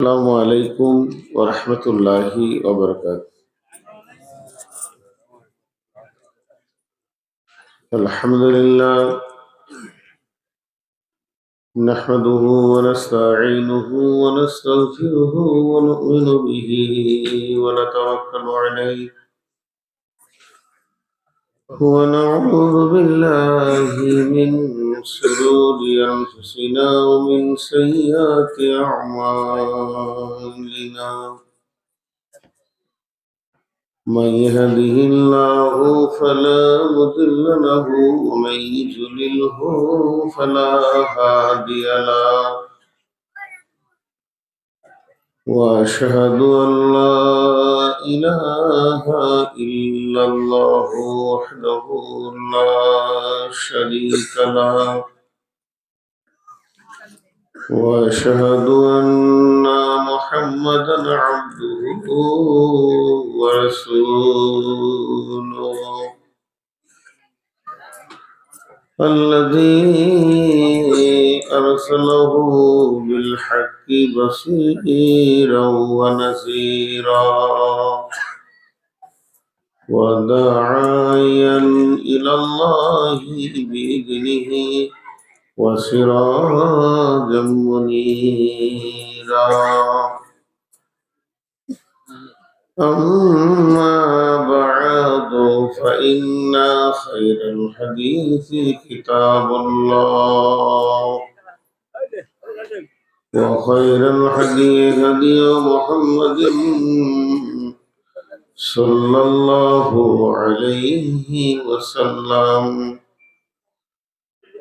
السلام عليكم ورحمة الله وبركاته. الحمد لله نحمده ونستعينه ونستغفره ونؤمن به ونتوكل عليه ونعوذ بالله من شرور أنفسنا ومن سيئات أعمالنا. من يهده الله فلا مضل له ومن يضلله فلا هادي له واشهد ان لا اله الا الله وحده لا شريك له واشهد ان محمدا عبده ورسوله الذي أرسله بالحق بصيرا ونذيرا وداعيا إلى الله بإذنه وسراجا منيرا. أما بعد فإن خير الحديث كتاب الله وخير الهدي هدي محمد صلى الله عليه وسلم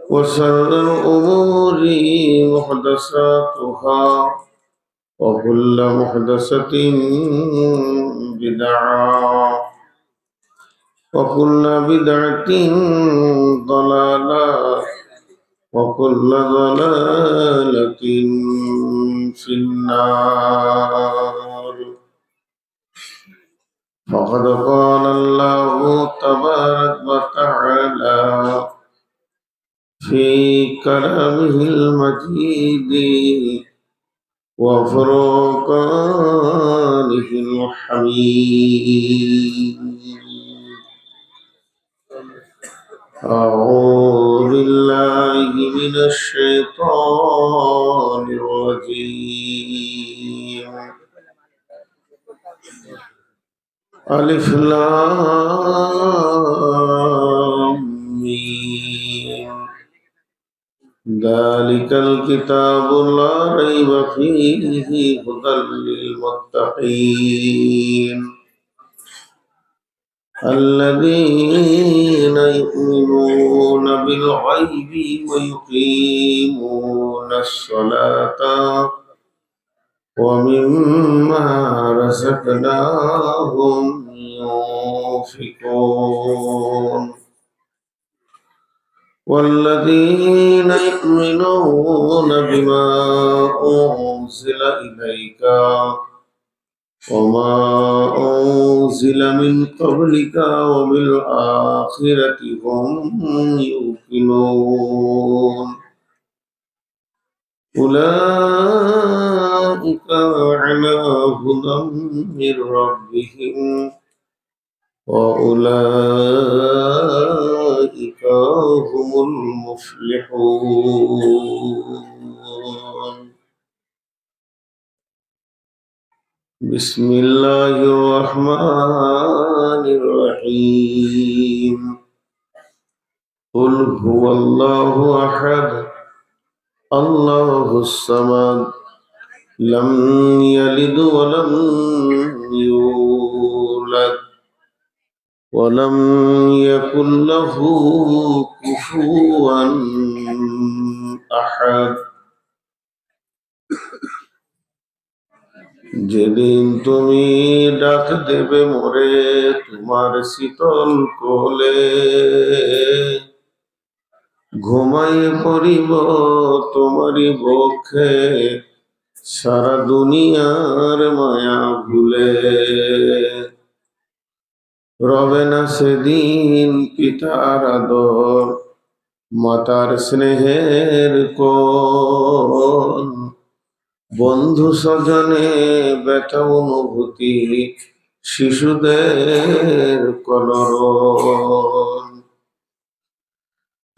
وشر الأمور محدثاتها وكل محدثة بدعة وكل بدعة ضلالة وكل ضلالة في النار. فقد قال الله تبارك وتعالى في كلامه المجيد وفرقانه الحميد. أعوذ بالله من الشيطان الرجيم. ألف لام ميم ذلك الكتاب لا ريب فيه هدى للمتقين الذين يؤمنون بالغيب ويقيمون الصلاة ومما رزقناهم ينفقون والذين يؤمنون بما أنزل إليك وما أنزل من قبلك وبالآخرة هم يوقنون أولئك على هدى من ربهم وأولئك هم المفلحون. بسم الله الرحمن الرحيم. قل هو الله أحد الله الصمد لم يلد ولم يولد ولم يكن له كفوا أحد. যেদিন তুমি ডাক দেবে মোরে তোমার শীতল কোলে ঘুমাইয়ে পড়িব তোমারই বক্ষে সারা দুনিয়ার মায়া ভুলে। রবে না সেদিন পিতার আদর মাতার স্নেহের কোল বন্ধু স্বজনে ব্যথা অনুভূতি, শিশুদের কলরব।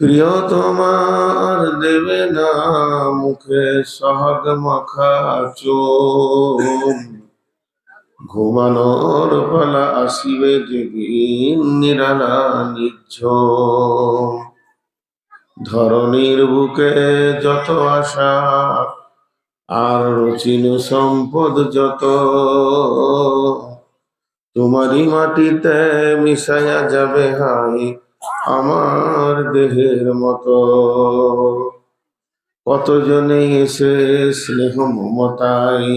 প্রিয় তোমার দেবে না মুখে সোহাগ মাখা চুম, ঘুমানোর পালা আসিবে যেদিন নিরালা নিঝুম। ধরণীর বুকে যত আশা আর রচিন সম্পদ যত, তোমারই মাটিতে মিশাইয়া যাবে হাই আমার দেহের মতো। কতজনে এসে স্নেহ মমতায়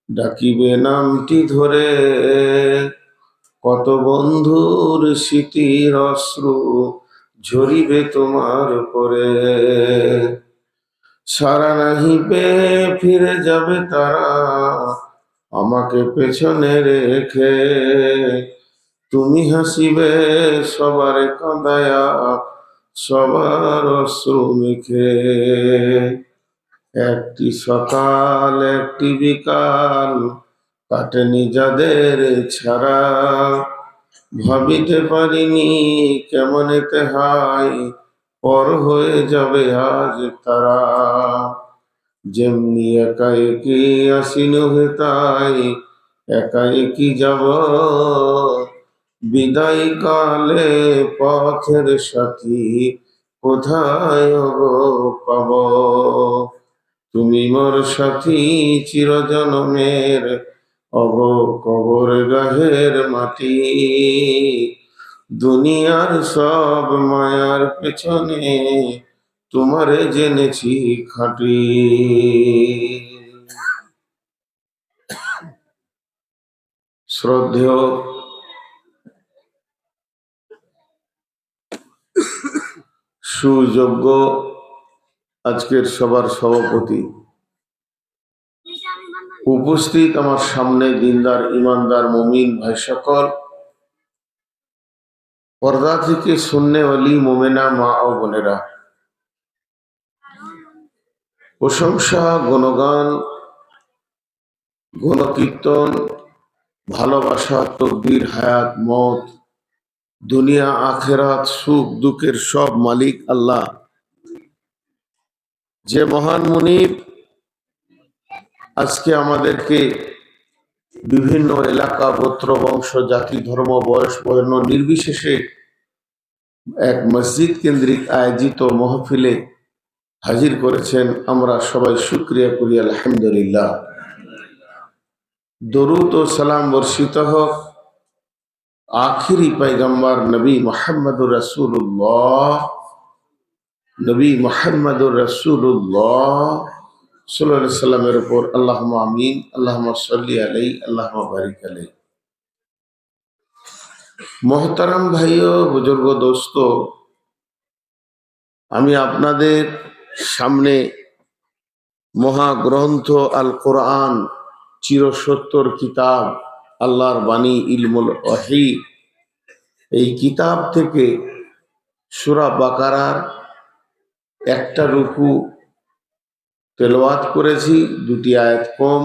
ডাকিবে নামটি ধরে, কত বন্ধুর স্মৃতির অশ্রু ঝরিবে তোমার উপরে। সারা নাহি পেয়ে ফিরে যাবে তারা আমাকে পেছনে রেখে, তুমি হাসিবে সবার কাঁদায়া সবার অশ্রু মেখে। একটি সকাল একটি বিকাল কাটেনি যাদের ছাড়া, ভাবিতে পারিনি কেমন এতে হাই পর হয়ে যাবে আজ তারা। যেমনি একা একই আসিন হেতাই একা একই যাব, বিদায় কালে পথের সাথী কোথায় গো পাব। তুমি মোর সাথী চিরজনমের, অগ কবর গাহের মাটি। দুনিয়ার সব মায়ার পেছনে তোমারে জেনেছি খাঁটি। শ্রদ্ধেয় সুযোগ্য আজকের সবার সভাপতি, উপস্থিত আমার সামনে দিনদার ইমানদার মুমিন ভাই সকল, পর্দা থেকে শূন্যে অলি মোমেনা মা ও বোনেরা, প্রশংসা গুণগান গুণকীর্তন ভালোবাসা তকদির হায়াত মত দুনিয়া আখেরাত সুখ দুঃখের সব মালিক আল্লাহ, যে মহান মুনিব আজকে আমাদেরকে বিভিন্ন এলাকা গোত্র বংশ জাতি ধর্ম বয়স বর্ণ নির্বিশেষে এক মসজিদ কেন্দ্রিক আয়োজিত মহফিলে হাজির করেছেন। আমরা সবাই শুকরিয়া করি আলহামদুলিল্লাহ। দরুদ ও সালাম বর্ষিত হোক আখিরি পয়গম্বর নবী মুহাম্মদুর রাসূলুল্লাহ, নবী মুহাম্মদুর রাসূলুল্লাহ সাল্লাল্লাহু আলাইহি সাল্লামের উপর। আল্লাহুম্মা আমিন, আল্লাহুম্মা সাল্লি আলাইহি, আল্লাহুম্মা বারিক আলাইহি। মোহতারাম ভাইও বুজুর্গ দোস্ত, আমি আপনাদের সামনে মহাগ্রন্থ আল কোরআন, চিরসত্তর কিতাব, আল্লাহর বাণী, ইলমুল ওয়াহী, এই কিতাব থেকে সূরা বাকারার একটা রুকু তেলাওয়াত করেছি, দুটি আয়াত কম।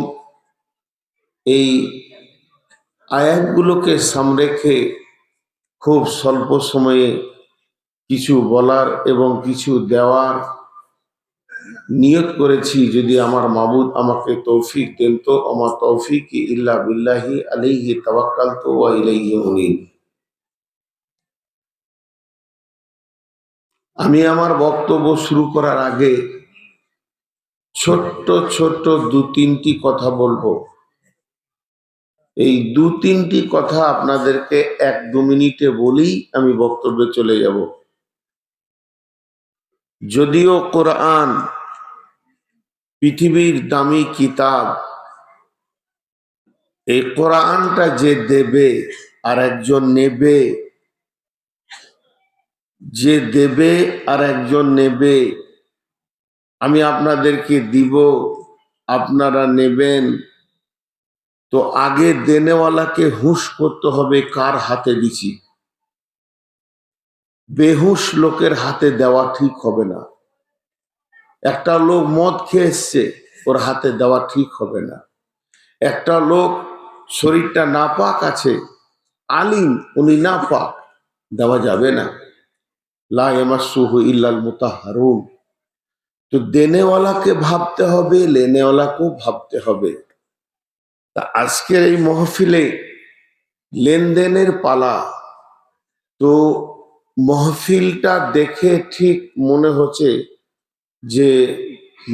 এই আয়াতগুলোকে সামনে রেখে খুব স্বল্প সময়ে কিছু বলার এবং কিছু দেওয়ার নিয়ত করেছি। যদি আমার মাবুদ আমাকে তৌফিক দেন তো, আমার তৌফিক ইল্লা বিল্লাহি আলাইহি তাওয়াক্কালতু ওয়া ইলাইহি উনীব। আমি আমার বক্তব্য শুরু করার আগে ছোট্ট ছোট্ট দু তিনটি কথা বলবো। এই দু তিনটি কথা আপনাদেরকে এক দু মিনিটে বলেই আমি বক্তব্যে চলে যাব। যদিও কোরআন পৃথিবীর দামি কিতাব, এই কোরআনটা যে দেবে আর একজন নেবে, যে দেবে আর একজন নেবে। আমি আপনাদেরকে দিব, আপনারা নেবেন, তো আগে দেনেওয়ালাকে হুঁশ করতে হবে কার হাতে দিছি। বেহুশ লোকের হাতে দেওয়া ঠিক হবে না। একটা লোক মদ খেয়ে এসছে, ওর হাতে দেওয়া ঠিক হবে না। একটা লোক শরীরটা নাপাক আছে, আলিম, উনি নাপাক, দেওয়া যাবে না। লা ইয়ামাসসুহু ইল্লাল মুতাহহারুন। তো দেনেওয়ালাকে ভাবতে হবে, লেনেওয়ালাকেও ভাবতে হবে। তা আজকের এই মহফিলে লেনদেনের পালা। তো মহফিলটা দেখে ঠিক মনে হচ্ছে যে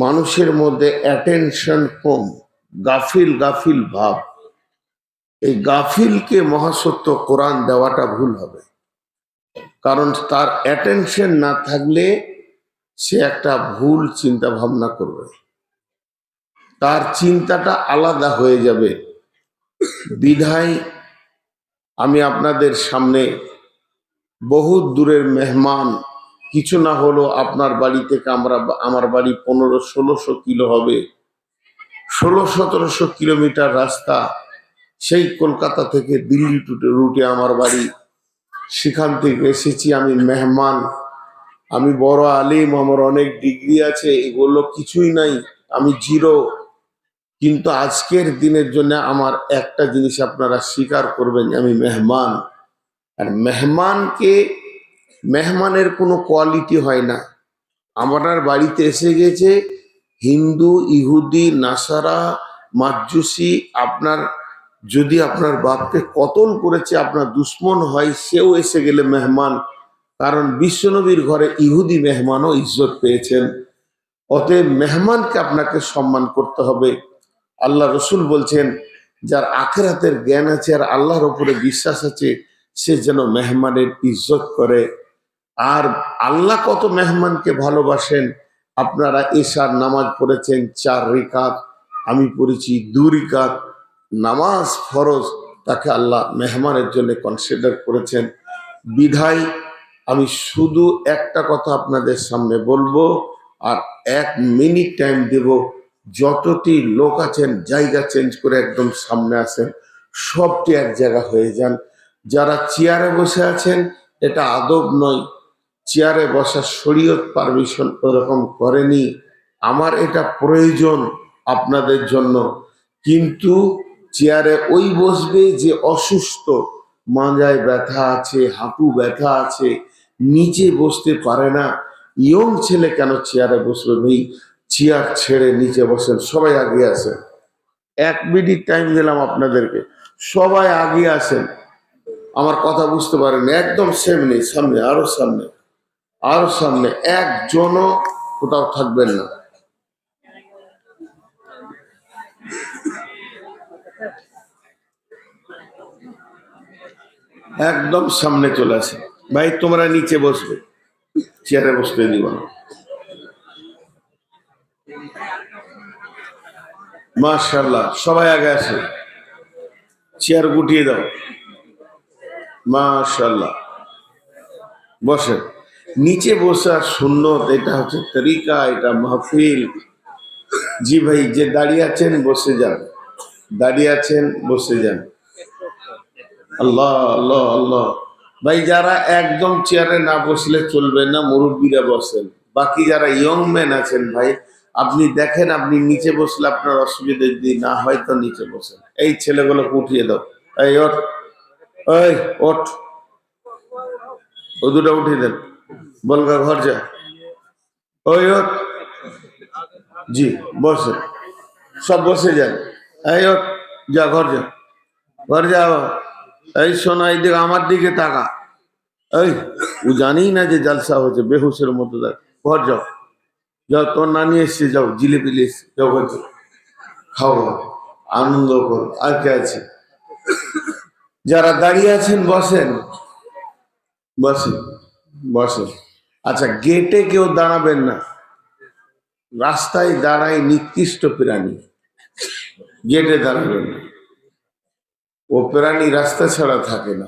মানুষের মধ্যে অ্যাটেনশন কম, গাফিল গাফিল ভাব। এই গাফিলকে মহাসত্য কোরআন দেওয়াটা ভুল হবে, কারণ তার অ্যাটেনশন না থাকলে সে একটা ভুল চিন্তা ভাবনা করবে, তার চিন্তাটা আলাদা হয়ে যাবে। বিধায় আমি আপনাদের সামনে বহুত দূরের মেহমান, কিছু না হলো আপনার বাড়ি থেকে আমার বাড়ি 1500-1600 কিলো হবে, 1600-1700 কিলোমিটার রাস্তা। সেই কলকাতা থেকে দিল্লি রুটে আমার বাড়ি, সেখান থেকে এসেছি আমি মেহমান। আমি বড় আলিম, আমার অনেক ডিগ্রি আছে, এগুলো কিছুই নাই, আমি জিরো। কিন্তু আজকের দিনের জন্য আমার একটা জিনিস আপনারা স্বীকার করবেন, আমি মেহমান। আর মেহমানের কোনো কোয়ালিটি হয় না। আমার বাড়িতে এসে গেছে হিন্দু, ইহুদি, নাসারা, মাজুসি, যদি আপনার বাপকে কতল করেছে, আপনার দুশ্মন হয়, সেও এসে গেলে মেহমান। কারণ বিশ্বনবীর ঘরে ইহুদি মেহমানও ইজ্জত পেয়েছেন। অতএব মেহমানকে আপনাকে সম্মান করতে হবে। আল্লাহ রসুল বলছেন, যার আখিরাতের জ্ঞান আছে আর আল্লাহর উপরে বিশ্বাস আছে, সে যেন মেহমানের ইজ্জত করে। আর আল্লাহ কত মেহমানকে ভালোবাসেন। আপনারা এশার নামাজ পড়েছেন 4 রিকাত, আমি পড়েছি 2 রিকাত। নামাজ ফরজ, তাকে আল্লাহ মেহমানের জন্য কনসিডার করেছেন। বিধায় আমি শুধু একটা কথা আপনাদের সামনে বলবো, আর 1 মিনিট টাইম দেব। যতটি লোক আছেন জায়গা চেঞ্জ করে একদম সামনে আসেন, সবটি এক জায়গা হয়ে যান। যারা চেয়ারে বসে আছেন, এটা আদব নয়, চেয়ারে বসার শরীয়ত পারমিশন ওরকম করেনি। আমার এটা প্রয়োজন আপনাদের জন্য, কিন্তু চেয়ারে ওই বসবে যে অসুস্থ, মাজায় ব্যথা আছে, হাঁটু ব্যথা আছে, নিচে বসতে পারে না। ইয়ং ছেলে কেন চেয়ারে বসবে? ভাই, চেয়ার ছেড়ে নিচে বসেন, সবাই আগে আসেন। 1 মিনিট টাইম দিলাম আপনাদেরকে, সবাই আগে আসেন। আমার কথা বুঝতে পারেন? একদম সামনে সামনে, আরো সামনে, আরো সামনে, একজনও কোথাও থাকবেন না। একদম সামনে চলে আসে। ভাই তোমরা নিচে বসবে, চেয়ারে বসতে দিব না। মাশাআল্লাহ, সবাই আগে আসে, চেয়ার গুটিয়ে দাও। মাশাআল্লাহ, বসে। নিচে বসার সুন্নত, এটা হচ্ছে তরিকা, এটা মাহফিল। জি ভাই, যে দাঁড়িয়ে আছেন বসে যান, দাঁড়িয়ে আছেন বসে যান। আল্লাহ আল্লাহ আল্লাহ। ভাই যারা একদম চেয়ারে না বসলে চলবে না, মুরব্বীরা বসেন। বাকি যারা ইয়ং ম্যান আছেন ভাই, আপনি দেখেন, আপনি নিচে বসলে আপনার অসুবিধা যদি না হয় তো নিচে বসেন। এই ছেলেগুলো উঠিয়ে দাও, এই ওঠ, এই ওঠ, ও দুটো উঠিয়ে দেন, বলগা ঘর যা, ওই ওঠ। জি বসে, সব বসে যান। এই ওঠ, যা ঘর যা, ঘর যাও। এই শোনা, এই দিকে আমার দিকে তাকা। এই, ও জানি না যে জালসা হচ্ছে, বেহুশের মতো। দেখ, ঘর যাও, যাও, তোর নানি এসছে, যাও, জিলেপি এসছে, যাও ঘর যাও, খাও, আনন্দ করো। আর কে আছে? যারা দাঁড়িয়ে আছেন বসেন, বসেন, বসেন। আচ্ছা, গেটে কেউ দাঁড়াবেন না, রাস্তায় দাঁড়ায় নিকৃষ্ট প্রাণী, গেটে দাঁড়াবেন না। ও প্রাণী রাস্তা ছাড়া থাকে না।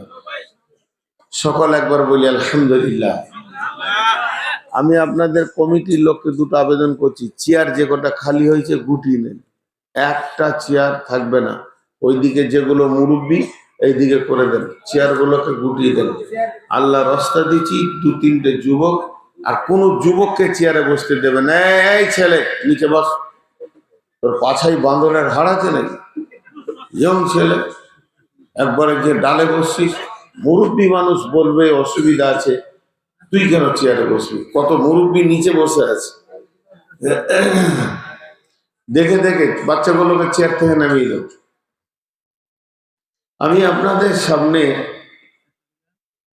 সকল একবার বলি আলহামদুলিল্লাহ। আমি আপনাদের কমিটির লোককে দুটো আবেদন করছি, চেয়ার যে কটা খালি হয়েছে গুটিয়ে নেন, একটা চেয়ার থাকবে না। ওইদিকে যেগুলো মুরব্বী এইদিকে করে দেন, চেয়ারগুলোকে গুটিয়ে দেন। আল্লাহ রাস্তা দিচ্ছি, 2-3টে যুবক, আর কোন যুবককে চেয়ারে বসতে দেবেন। এই ছেলে নিচে বস, তোর পাছাই বান্দরের হাড় আছে নাকি? ইয়ং ছেলে, একবারে যে ডালে বসছিস, মুরব্বী মানুষ বলবে অসুবিধা আছে, তুই কেন চেয়ারে বসবি? কত মুরব্বী নিচে বসে আছে, দেখে দেখে বাচ্চাগুলোকে চেয়ার থেকে নামিয়ে দেব। আমি আপনাদের সামনে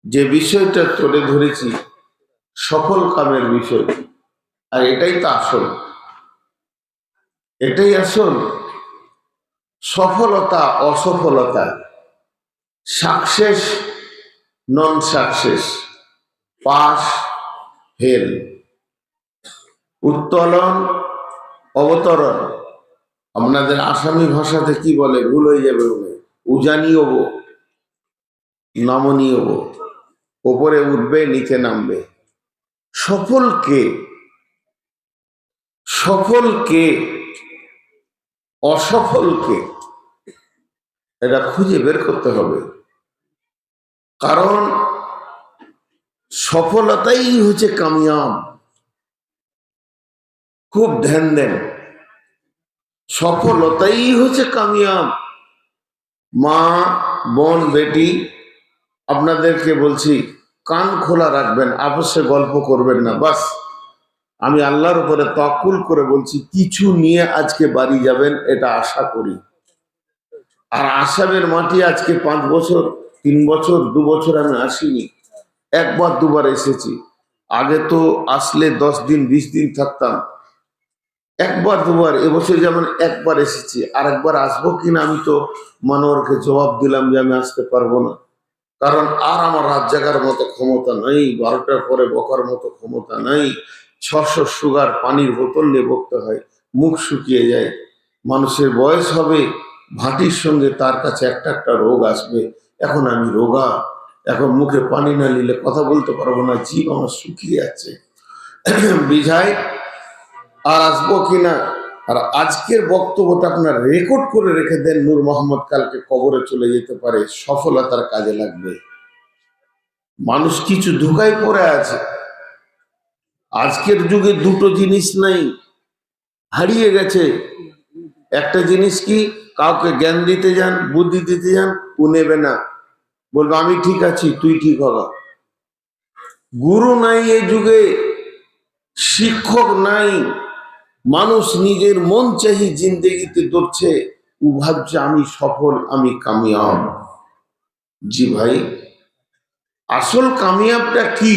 যে বিষয়টা তুলে ধরেছি সফল কামের বিষয়, আর এটাই তো আসল, এটাই আসল সফলতা অসফলতা, সাকসেস নন সাকসেস, পাস ফেল, উত্তোলন অবতরণ। আপনাদের আসামি ভাষাতে কি বলে ভুল হয়ে যাবে, উজানি হবো নামনি হবো, ওপরে উঠবে নিচে নামবে। সফল কে, সফল কে, অসফল কে, এটা খুঁজে বের করতে হবে। কারণ সফলতাই হচ্ছে কামিয়াব। খুব ধ্যান দেন, সফলতাই হচ্ছে কামিয়াব। মা, বোন, বেটি, আপনাদেরকে বলছি কান খোলা রাখবেন, আপসে গল্প করবেন না। বাস আমি আল্লাহর উপরে তাওয়াক্কুল করে বলছি, কিছু নিয়ে আজকে বাড়ি যাবেন এটা আশা করি। আর আসামের মাটি আজকে 5 বছর, 3 বছর, 2 বছর আমি আসিনি, একবার দুবার এসেছি। আগে তো আসলে 10 দিন 20 দিন থাকতাম, একবার দুবার। এবছর যেমন একবার এসেছি, আর একবার আসবো কিনা আমি তো মনোহরকে জবাব দিলাম যে আমি আসতে পারবো না। কারণ আর আমার রাত জাগার মতো ক্ষমতা নাই, 12টার পরে বকার মতো ক্ষমতা নাই। 600 সুগার পানির বোতল নিয়ে বকতে হয়, মুখ শুকিয়ে যায়। মানুষের বয়স হবে, ভাটির সঙ্গে তার কাছে একটা একটা রোগ আসবে। এখন আমি রোগা, এখন মুখে পানি না নিলে কথা বলতে পারবো না, জীব আমার শুকিয়ে যাচ্ছে। বিঝায় আর আসবো কিনা। আর আজকের বক্তব্যটা আপনার রেকর্ড করে রেখে দেন, নূর মোহাম্মদ কালকে কবরে চলে যেতে পারে, সফলতার কাজে লাগবে। মানুষ কিছু ধোঁকায় পড়ে আছে। আজকের যুগে দুটো জিনিস নাই, হারিয়ে গেছে। একটা জিনিস কি, কাউকে জ্ঞান দিতে যান, বুদ্ধি দিতে যান, ও নেবে না, বলবে আমি ঠিক আছি তুই ঠিক হবা। গুরু নাই এ যুগে, শিক্ষক নাই, মানুষ নিজের মন চাহি জিন্দেগিতে দৌড়ছে। ও ভাবছে আমি সফল, আমি কামিয়াব। জি ভাই, আসল কামিয়াবটা কি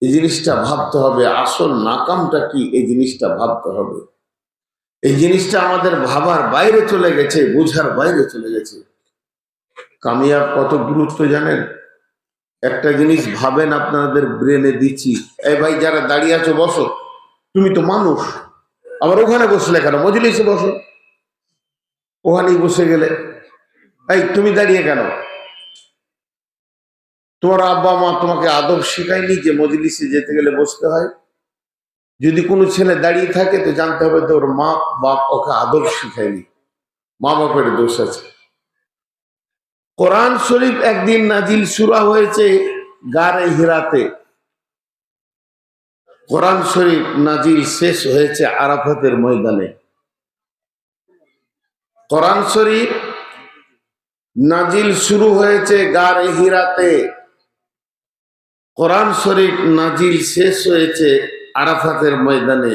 এই জিনিসটা ভাবতে হবে, আসল নাকামটা কি এই জিনিসটা ভাবতে হবে। এই জিনিসটা আমাদের ভাবার বাইরে চলে গেছে, বোঝার বাইরে চলে গেছে। কামিয়াব কত গুরুত্ব জানেন? একটা জিনিস ভাবেন, আপনাদের ব্রেনে দিচ্ছি। এই ভাই যারা দাঁড়িয়ে আছো বসো, তুমি তো মানুষ, আবার ওখানে বসলে কেন, মজলিসে বসো। ওখানেই বসে গেলে, এই তুমি দাঁড়িয়ে কেন? তোমার আব্বা মা তোমাকে আদব শিখায়নি যে মজলিসে যেতে গেলে বসতে হয়? যদি কোনো ছেলে দাঁড়িয়ে থাকে তো জানতে হবে তো ওর মা বাপ ওকে আদব শিখায়নি, মা বাপের দোষ আছে। কোরআন শরীফ একদিন নাজিল সূরা হয়েছে গারে হিরাতে, কোরআন শরীফ নাজিল শেষ হয়েছে আরাফাতের ময়দানে। কোরআন শরীফ নাজিল শুরু হয়েছে গারে হিরাতে, কোরআন শরীফ নাজিল শেষ হয়েছে আরাফাতের ময়দানে।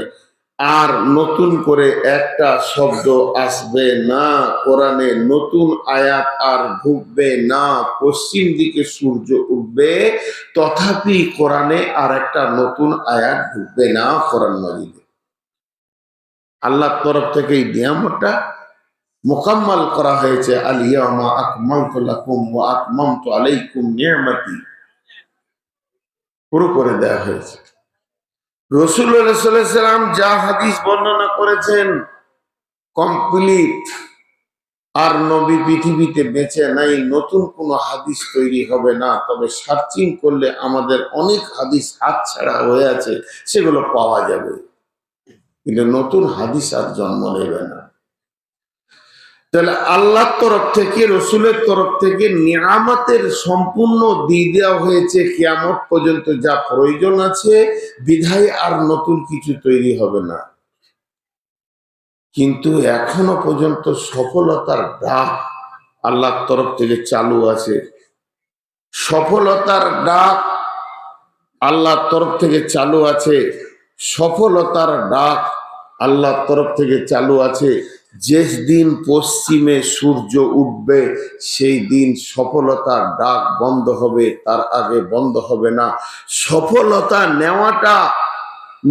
আর নতুন করে একটা শব্দ আসবে না কোরআনে, নতুন আয়াত আর ঢুকবে না। পশ্চিম দিকে সূর্য উঠবে, তথাপি কোরআনে আর একটা নতুন আয়াত ঢুকবে না কোরআন মাজিদে। আল্লাহর তরফ থেকে এই নিয়ামতটা মোকাম্মল করা হয়েছে। আল ইয়াউমা আকমালতু লাকুম ওয়া আতমামতু আলাইকুম নি'মাতি, পুরো করে দেওয়া হয়েছে। রাসূলুল্লাহ সাল্লাল্লাহু আলাইহি সাল্লাম যা হাদিস বর্ণনা করেছেন কমপ্লিট। আর নবী পৃথিবীতে বেঁচে নাই, নতুন কোনো হাদিস তৈরি হবে না। তবে সার্চিং করলে আমাদের অনেক হাদিস হাতছাড়া হয়ে আছে, সেগুলো পাওয়া যাবে, কিন্তু নতুন হাদিস আর জন্ম নেবে না। তাহলে আল্লাহর তরফ থেকে, রসুলের তরফ থেকে নিয়ামতের সম্পূর্ণ দিয়ে দেওয়া হয়েছে কিয়ামত পর্যন্ত যা প্রয়োজন আছে, বিধায় আর নতুন কিছু তৈরি হবে না। কিন্তু এখনো পর্যন্ত সফলতার ডাক আল্লাহর তরফ থেকে চালু আছে। সফলতার ডাক আল্লাহর তরফ থেকে চালু আছে। সফলতার ডাক আল্লাহর তরফ থেকে চালু আছে। যে দিন পশ্চিমে সূর্য উঠবে সেই দিন সফলতার ডাক বন্ধ হবে, তার আগে বন্ধ হবে না। সফলতা নেওয়াটা,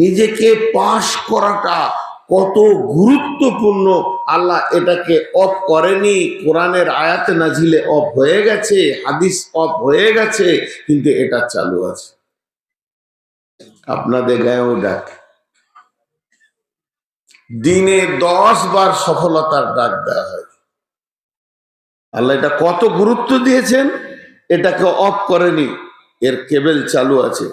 নিজেকে পাশ করাটা কত গুরুত্বপূর্ণ, আল্লাহ এটাকে অফ করেনি। কোরআনের আয়াতে নাজিলে অফ হয়ে গেছে, হাদিস অফ হয়ে গেছে, কিন্তু এটা চালু আছে। আপনাদের গায়েও ডাক, দিনে 10 বার সফলতার ডাক দেওয়া হয়। আল্লাহ এটা কত গুরুত্ব দিয়েছেন, এটাকে অফ করেনি, এর কেবল চালু আছে।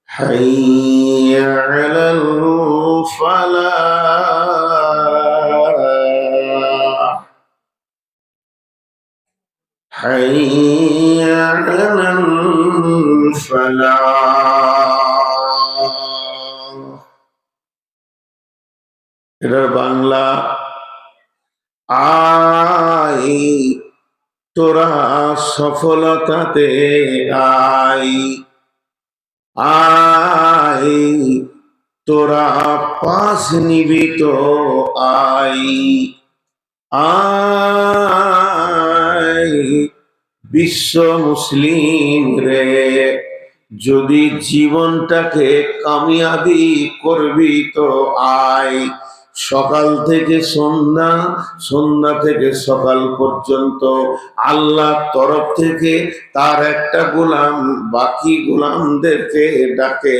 হাইয়া আলাল ফালাহ, হাইয়া আলাল ফালাহ। এটার বাংলা, আই তোরা সফলতাতে আই, আই তোরা পাশ নিবি তো আই, আই বিশ্ব মুসলিম রে, যদি জীবনটাকে কামিয়াবি করবি তো আয়। সকাল থেকে সন্ধ্যা, সন্ধ্যা থেকে সকাল পর্যন্ত আল্লাহ তরফ থেকে তার একটা গোলাম বাকি গোলামদেরকে ডাকে,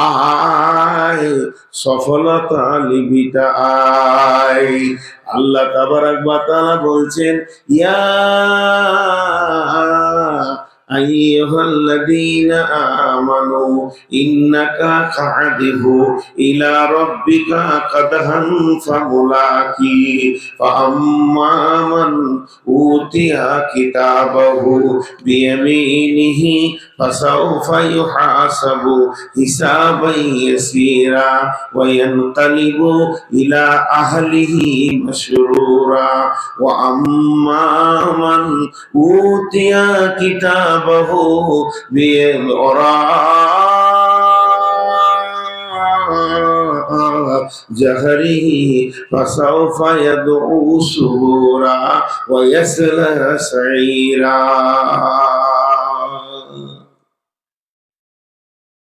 আয় সফলতা লিবিটা আয়। আল্লাহ তাবারাক ওয়া তাআলা বলছেন, ইয়া আইয়ুহাল্লাযীনা আমানু ইন্নাকা কাদিহু ইলা রাব্বিকা কাদহান ফামুলাকি ফাআম্মা মান উতিয়া কিতাবাহু বিয়ামিনিহি ফাসাউফা ইউহাসাবু হিসাবান ইয়াসীরা ওয়া ইয়ানকালিবু ইলা আহলিহি মাসরুরা ওয়া আম্মা মান উতিয়া কিতাবাহু বিওরাআ জাহরিহি ফাসাউফা ইয়াদউ সুবুরা ওয়া ইয়াসলা সাঈরা।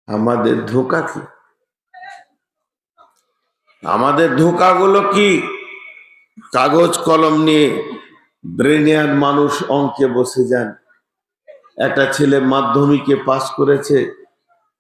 আমাদের ধোঁকা কি? আমাদের ধোঁকাগুলো কি? কাগজ কলম নিয়ে ব্রেনিয়ার মানুষ অঙ্কে বসে যান। একটা ছেলে মাধ্যমিকে পাস করেছে,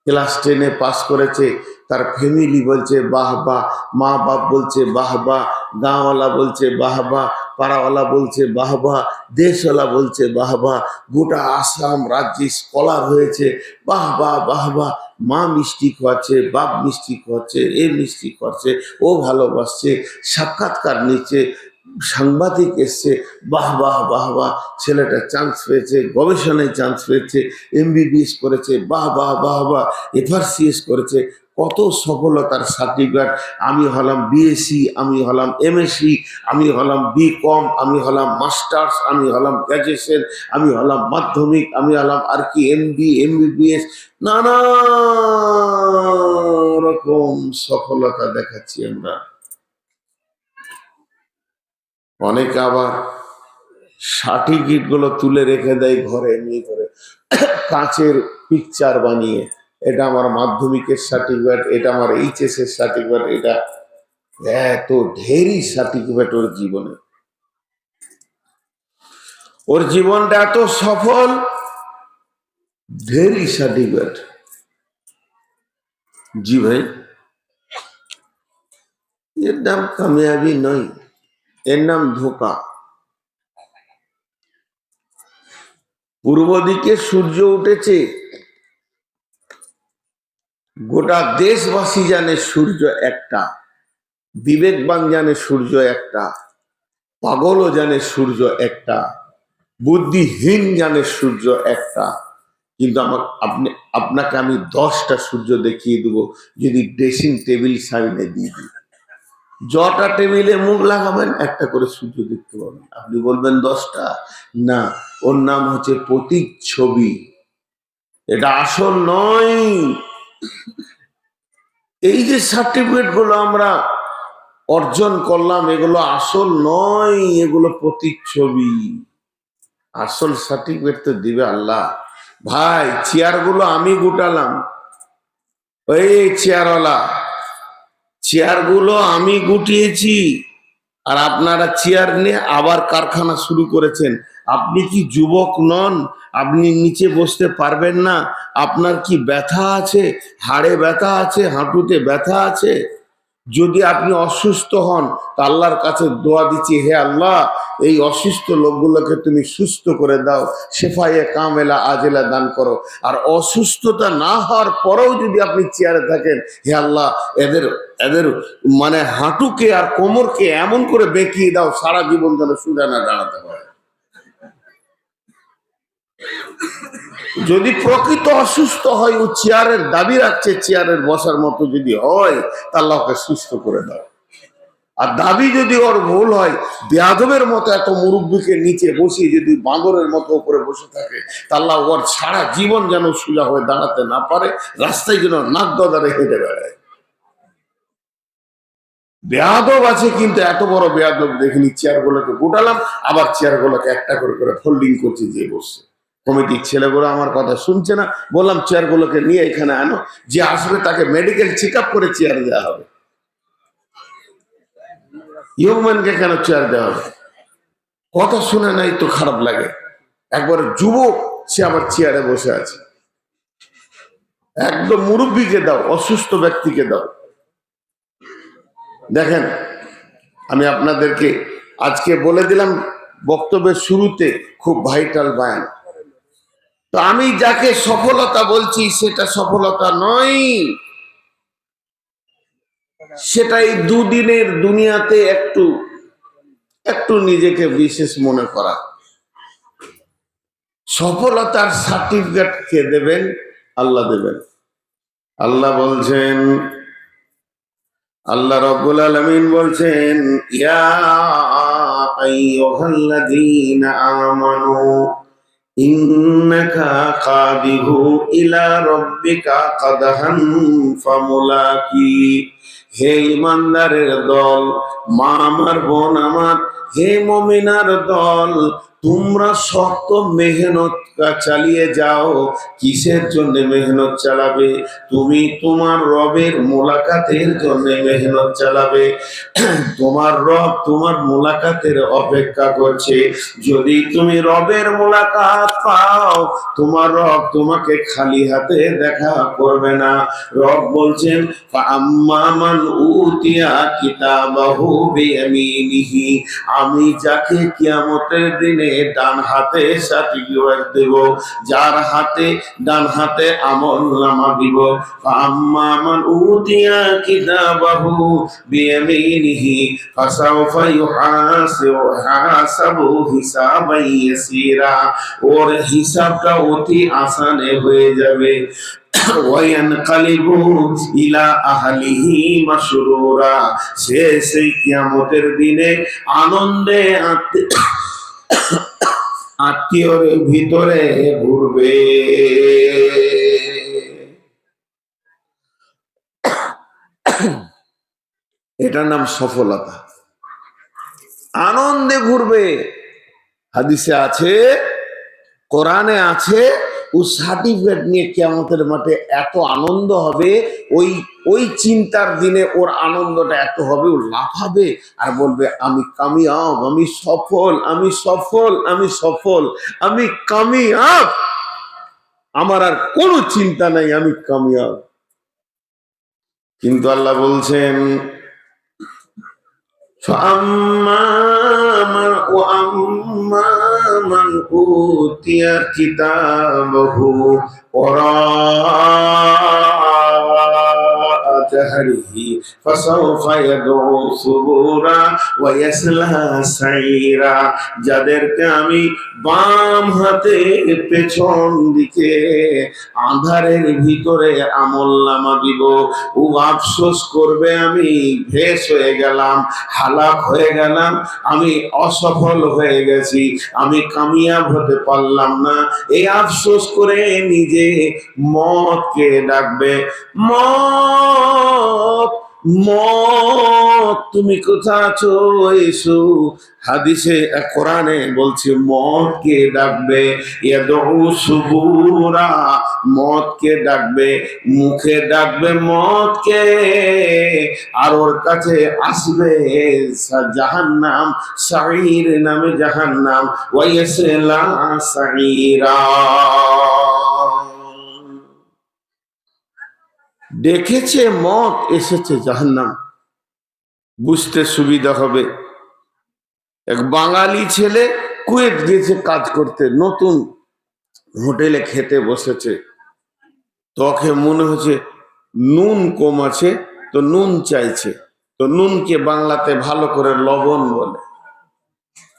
ক্লাস 10-এ পাস করেছে, তার ফ্যামিলি বলছে বাহ বাহ, মা বাপ বলছে বাহ বাহ, গাঁওয়ালা বলছে বাহ বাহ, পাড়াওয়ালা বলছে বাহ বাহ, দেশওয়ালা বলছে বাহ বাহ, গোটা আসাম রাজ্যে স্কলার হয়েছে, বাহ বাহ বাহ বাহ। মা মিষ্টি খাওয়াচ্ছে, বাপ মিষ্টি খাওয়াচ্ছে, এ মিষ্টি খাওয়াচ্ছে, ও ভালোবাসছে, সাক্ষাৎকার নিচ্ছে, সাংবাদিক এসছে, বাহ বাহ বাহ বাহ, ছেলেটা চান্স পেয়েছে, গবেষণায় চান্স পেয়েছে, এমবিবিএস করেছে, বাহ বাহ বাহ বাহ, এফআরসিএস করেছে, কত সফলতার সার্টিফিকেট। আমি হলাম বিএসসি, আমি হলাম এমএসসি, আমি হলাম বিকম, আমি হলাম মাস্টার্স, আমি হলাম গ্র্যাজুয়েশন, আমি হলাম মাধ্যমিক, আমি হলাম আর কি এমবি, এমবিবিএস, নানা রকম সফলতা দেখাচ্ছি আমরা। অনেকে আবার সার্টিফিকেট গুলো তুলে রেখে দেয় ঘরে, এমনি করে কাঁচের পিকচার বানিয়ে, এটা আমার মাধ্যমিকের সার্টিফিকেট, এটা আমার এইচএস এর সার্টিফিকেট, এটা এত ঢেরি সার্টিফিকেট ওর জীবনে। ওর জীবনটা এত সফল, ঢেরি সার্টিফিকেট। জি ভাই, এর নাম কামিয়াবি নয়, এর নাম ধোঁকা। পূর্ব দিকে সূর্য উঠেছে, গোটা দেশবাসী জানে সূর্য একটা, বিবেকবান জানে সূর্য একটা, পাগলও জানে সূর্য একটা, বুদ্ধিহীন জানে সূর্য একটা। কিন্তু আপনাকে আমি 10টা সূর্য দেখিয়ে দেবো যদি ড্রেসিং টেবিল সামনে দিয়ে দিই। যটা টেবিলে মুখ লাগাবেন একটা করে সূর্য দেখতে পাবেন। আপনি বলবেন 10টা, না, ওর নাম হচ্ছে প্রতিচ্ছবি, এটা আসল নয়। এই যে সার্টিফিকেট গুলো আমরা অর্জন করলাম এগুলো আসল নয়, এগুলো প্রতিচ্ছবি। আসল সার্টিফিকেট তো দিবে আল্লাহ। ভাই চেয়ার গুলো আমি গুটালাম, ওই চেয়ারওয়ালা, চেয়ার গুলো আমি গুটিয়েছি, আর আপনারা চেয়ার নিয়ে আবার কারখানা শুরু করেছেন। আপনি কি যুবক নন? আপনি নিচে বসতে পারবেন না? আপনার কি ব্যথা আছে? হাড়ে ব্যথা আছে, হাঁটুতে ব্যথা আছে? যদি আপনি অসুস্থ হন তা আল্লাহর কাছে দোয়া দিচ্ছি, হে আল্লাহ এই অসুস্থ লোকগুলোকে তুমি সুস্থ করে দাও, শেফায়ে কামেলা আজেলা দান করো। আর অসুস্থতা না হওয়ার পরেও যদি আপনি চেয়ারে থাকেন, হে আল্লাহ এদের এদের মানে হাঁটুকে আর কোমরকে এমন করে বেঁকিয়ে দাও সারা জীবন যেন সোজা না দাঁড়াতে পারে। যদি প্রকৃত অসুস্থ হয়, ও চেয়ারের দাবি রাখছে চেয়ারের বসার মতো যদি হয়, তা আল্লাহকে সুস্থ করে দাও। আর দাবি যদি ওর ভুল হয়, বেয়াদবের মতো এত মুরব্বীকে নিচে বসিয়ে যদি বাঁদরের মতো উপরে বসে থাকে, তা আল্লাহ ওর সারা জীবন যেন সোজা হয়ে দাঁড়াতে না পারে, রাস্তায় যেন নাক গদারে হেঁটে বেড়ায়। বেয়াদব আছে, কিন্তু এত বড় বেয়াদব দেখিনি। চেয়ার গুলোকে গোটালাম, আবার চেয়ার গুলোকে একটা করে করে ফোল্ডিং করছে, যে বসছে। কমিটির ছেলেগুলো আমার কথা শুনছে না, বললাম চেয়ার গুলোকে নিয়ে এখানে আনো, যে আসবে তাকে মেডিকেল চেক আপ করে চেয়ার দেওয়া হবে। ইয়ংম্যানকে কেন চেয়ার দেওয়া হবে? কথা শুনে নাই তো খারাপ লাগে। একবার যুবক, সে আবার চেয়ারে বসে আছে। একদম মুরব্বীকে দাও, অসুস্থ ব্যক্তিকে দাও। দেখেন, আমি আপনাদেরকে আজকে বলে দিলাম বক্তব্যের শুরুতে, খুব ভাইটাল বায়ান। তো আমি যাকে সফলতা বলছি সেটা সফলতা নয়, সেটা এই দুদিনের দুনিয়াতে একটু একটু নিজেকে বিশেষ মনে করা। সফলতার সার্টিফিকেট কে দেবেন? আল্লাহ দেবেন। আল্লাহ বলছেন, আল্লাহ রাব্বুল আলামিন বলছেন, ইয়া আইয়ুহাল্লাযীনা আমানু ইন্নাকা কাদিহু ইলা রাব্বিকা কাদহান ফামুলাকি। হে ইমানদারের দল, মা আমার, বোন আমার, হে মুমিনার দল, তোমরা শক্ত মেহনত চালিয়ে যাও। কিসের জন্য মেহনত চালাবে? তুমি তোমার রবের মোলাকাতের জন্য মেহনত চালাবে। তোমার রব তোমার মোলাকাতের অপেক্ষা করছে। যদি তুমি রবের মোলাকাত পাও, তোমার রব তোমাকে খালি হাতে দেখা করবে না। রব বলছেন, ফাআম্মা মান উতিয়া কিতাবাহু বিয়ামিনিহি, আমি যাকে কিয়ামতের দিনে ডান হাতে সার্টিফিকেট দেব, যার হাতে ডান হাতে আমলনামা দিব। ফাআম্মা মান উতিয়া কিতাবাহু বিয়ামিনিহি ফাসাউফা ইউহাসাবু হিসাবান ইয়াসীরা, ওর হিসাবটা অতি আসানে হয়ে যাবে। ওয়ায়ানকালিবু ইলা আহলিহি মাসরুরা, সে সেই কিয়ামতের দিনে আনন্দে আত্মীয়র ভিতরে ঘুরবে। এটার নাম সফলতা। আনন্দে ঘুরবে। হাদিসে আছে, কোরআনে আছে, ও সার্টিফিকেট নিয়ে কিয়ামতের মাঠে এত আনন্দ হবে, ওই ওই চিন্তার দিনে ওর আনন্দটা এত হবে, ও লাফাবে আর বলবে, আমি কামিয়াব, আমি সফল, আমি সফল, আমি সফল, আমি কামিয়াব, আমার আর কোনো চিন্তা নাই, আমি কামিয়াব। কিন্তু আল্লাহ বলছেন, فأما وأما من أوتي كتابه وراء জাহরিহি ফাসাউফা ইয়াদউ সুবুরা ওয়া ইয়াসলা সাইরা। যাদেরকে আমি বাম হাতে পেছন দিকে আঁধারের ভিতরে আমলনামা দিব, ও আফসোস করবে আমি ভেস হয়ে গেলাম, হালাক হয়ে গেলাম, আমি অসফল হয়ে গেছি, আমি কামিয়াব হতে পারলাম না। এই আফসোস করে নিজে মতকে ডাকবে, মত মত তুমি কোথা আছো, এসো। হাদিসে কোরআনে বলছে মতকে ডাকবে, ইয়াদউ সুবুরা, মতকে ডাকবে, মুখে ডাকবে মতকে, আর ওর কাছে আসবে জাহান্নাম, সাঈর নামে জাহান্নাম, ওয়াইসলা সাঈরা। দেখেছে মত, এসেছে জাহান্নাম। বুঝতে সুবিধা হবে। এক বাঙালি ছেলে কুয়েত গিয়েছে কাজ করতে, নতুন হোটেলে খেতে বসেছে। তোকে মনে হচ্ছে নুন কম আছে, তো নুন চাইছে। তো নুনকে বাংলাতে ভালো করে লবণ বলে।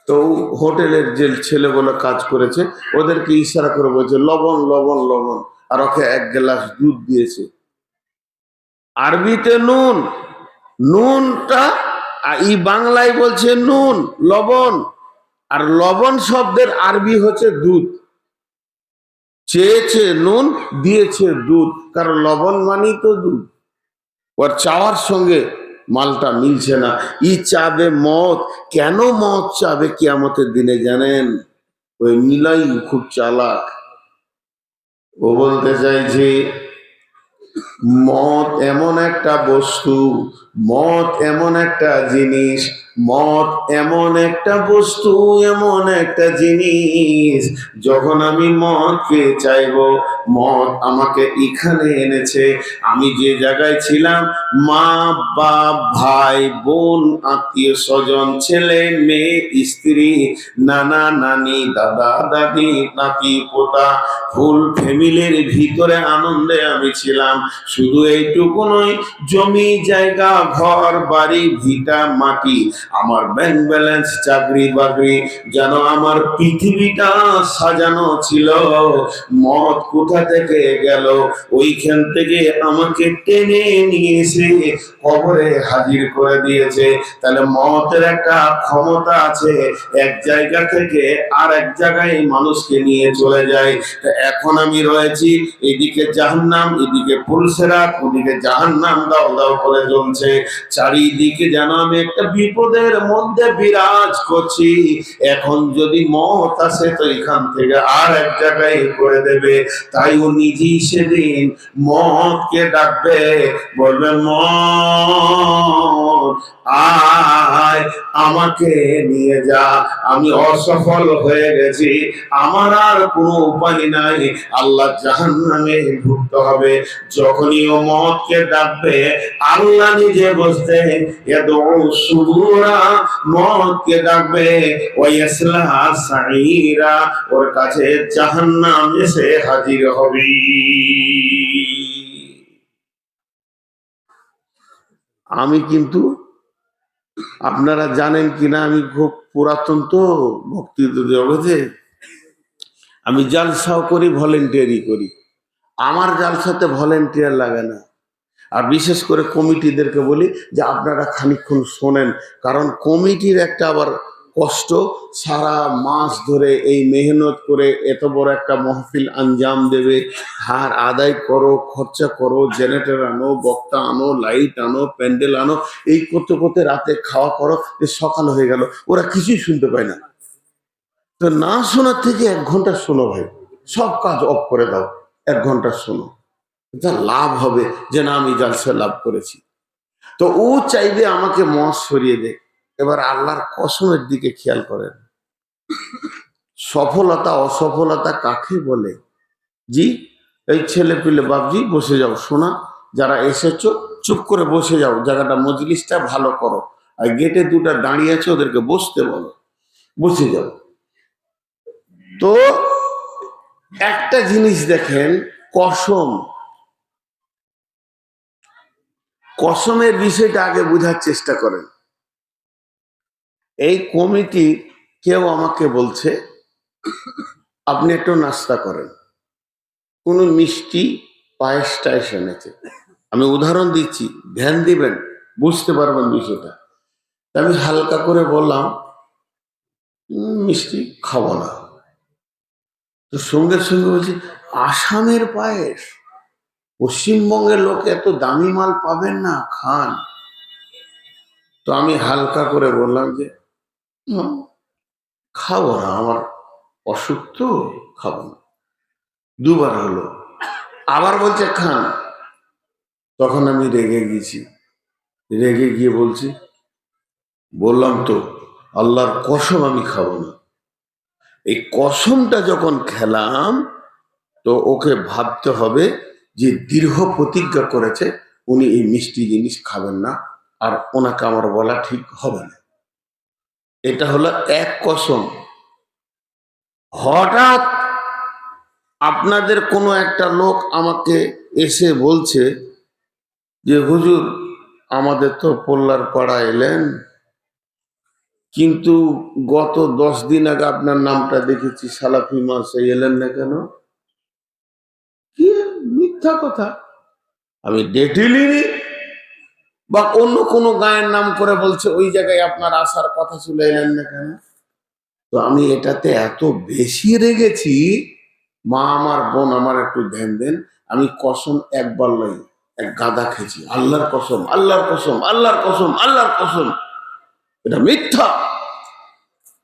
তো হোটেলের যে ছেলেগুলো কাজ করেছে ওদেরকে ইশারা করে বলছে লবণ লবণ লবণ, আর ওকে এক গ্লাস দুধ দিয়েছে। আরবিতে নুন, নুনটা এই বাংলায় বলছে নুন, লবণ। আর লবণ শব্দের আরবি হচ্ছে দুধ। চেয়েছে নুন, দিয়েছে দুধ, কারণ লবণ মানেই তো দুধ। ওর চাওয়ার সঙ্গে মালটা মিলছে না। ই চাবে মত। কেন মত চাবে কিয়ামতের দিনে জানেন? ওই মিলাই খুব চালাক। ও বলতে চাইছে মত এমন একটা বস্তু, মত এমন একটা জিনিস, মত এমন একটা বস্তু, এমন একটা জিনিস, যখন আমি মদকে চাইব, মদ আমাকে এখানে এনেছে। আমি যে জায়গায় ছিলাম, মা বাপ ভাই বোন আত্মীয় স্বজন ছেলে মেয়ে স্ত্রী নানা নানি দাদা দাদি নাতি পোতা ফুল ফ্যামিলির ভিতরে আনন্দে আমি ছিলাম। শুধু এইটুকু নয়, জমি জায়গা ঘর বাড়ি ভিটা মাটি, আমার ব্যাংক ব্যালেন্স চাকরি বাকরি, যেন আমার পৃথিবীটা সাজানো ছিল। মদ কোথা থেকে গেল? ওইখান থেকে আমাকে টেনে নিয়ে এসে কবরে হাজির করে দিয়েছে। তাহলে মতের একটা ক্ষমতা আছে, এক জায়গা থেকে আর এক জায়গায় মানুষকে নিয়ে চলে যায়। এখন আমি রয়েছি এদিকে জাহান্নাম, এদিকে পুলসেরাত, ওদিকে জাহান্নাম দাও দাও করে জ্বলছে। চারিদিকে যেন আমি একটা বিপদের মধ্যে বিরাজ করছি। এখন যদি মত আসে তো এখান থেকে আর এক জায়গায় করে দেবে। তাই ও নিজেই সেদিন মতকে ডাকবে, বলবে মত আয় আমাকে নিয়ে যা, আমি অসফল হয়ে গেছি, আমার আর কোনো উপায় নাই, আল্লাহ জাহান্নামে ঢুকতে হবে। যখনই ও মতকে ডাকবে, আল্লাহ নিজে বসতে ইয়াদউ সুবুরা, মতকে ডাকবে, ওয়াইসলা সাঈরা, ওর কাছে জাহান্নাম এসে হাজির হবে। আমি কিন্তু, আপনারা জানেন কিনা আমি খুব পুরাতন তো ভক্তি জগতে, আমি জালসাও করি, ভলেন্টিয়ারি করি। আমার জালসাতে ভলেন্টিয়ার লাগে না। আর বিশেষ করে কমিটিদেরকে বলি যে আপনারা খানিকক্ষণ শোনেন, কারণ কমিটির একটা আবার কষ্ট, সারা মাস ধরে এই মেহনত করে এত বড় একটা মহফিল আঞ্জাম দেবে, হার আদায় করো, খরচা করো, জেনারেটর আনো, বক্তা আনো, লাইট আনো, প্যান্ডেল আনো, এই করতে করতে রাতে খাওয়া করো, যে সকাল হয়ে গেল, ওরা কিছুই শুনতে পায় না। তো না শোনার থেকে 1 ঘন্টা শোনো ভাই, সব কাজ অফ করে দাও, 1 ঘন্টা শোনো, যা লাভ হবে যে না আমি জালসা লাভ করেছি। তো ও চাইবে আমাকে মত সরিয়ে দে। এবার আল্লাহর কসমের দিকে খেয়াল করেন, সফলতা অসফলতা কাকে বলে? জি, এই ছেলে পিলে বাবজি বসে যাও, শোনা, যারা এসেছো চুপ করে বসে যাও, জায়গাটা মজলিসটা ভালো করো, আর গেটে দুটা দাঁড়িয়ে আছে ওদেরকে বসতে বলো, বসে যাও। তো একটা জিনিস দেখেন, কসম, কসমের বিষয়টা আগে বোঝার চেষ্টা করেন। এই কমিটি কেউ আমাকে বলছে আপনি একটু নাস্তা করেন, কোনো মিষ্টি পায়েস টায়েস এনেছে। আমি উদাহরণ দিচ্ছি, ধ্যান দিবেন, বুঝতে পারবেন বিষয়টা। আমি হালকা করে বললাম মিষ্টি খাবো না। তো সঙ্গে সঙ্গে বলছি আসামের পায়েস, পশ্চিমবঙ্গের লোক এত দামি মাল পাবেন না, খান। তো আমি হালকা করে বললাম যে খাবো না, আমার অসুখ তো, খাবো না। দুবার হলো, আবার বলছে খান। তখন আমি রেগে গেছি, রেগে গিয়ে বললাম তো আল্লাহর কসম আমি খাবো না। এই কসমটা যখন খেলাম তো ওকে ভাবতে হবে যে দীর্ঘ প্রতিজ্ঞা করেছে উনি এই মিষ্টি জিনিস খাবেন না, আর ওনাকে আমার বলা ঠিক হবে না। এটা হলো এক কসম। হঠাৎ আপনাদের কোনো একটা লোক আমাকে এসে বলছে যে হুজুর আমাদের তো পোল্লার পাড়া এলেন, কিন্তু গত 10 দিন আগে আপনার নামটা দেখেছি সালাফি মাসে, এলেন না কেন? কি মিথ্যা কথা, আমি ডেটিলিনি বা অন্য কোনো গায়ের নাম করে বলছে ওই জায়গায় আপনার আসার কথা ছিল, এলেন না কেন? তো আমি এটাতে এত বেশি রেগেছি, মা আমার, বোন আমার, একটু ধ্যান দেন। আমি কসম একবার নয়, এক গাদা খেয়েছি, আল্লাহর কসম, আল্লাহর কসম, আল্লাহর কসম, আল্লাহর কসম, এটা মিথ্যা।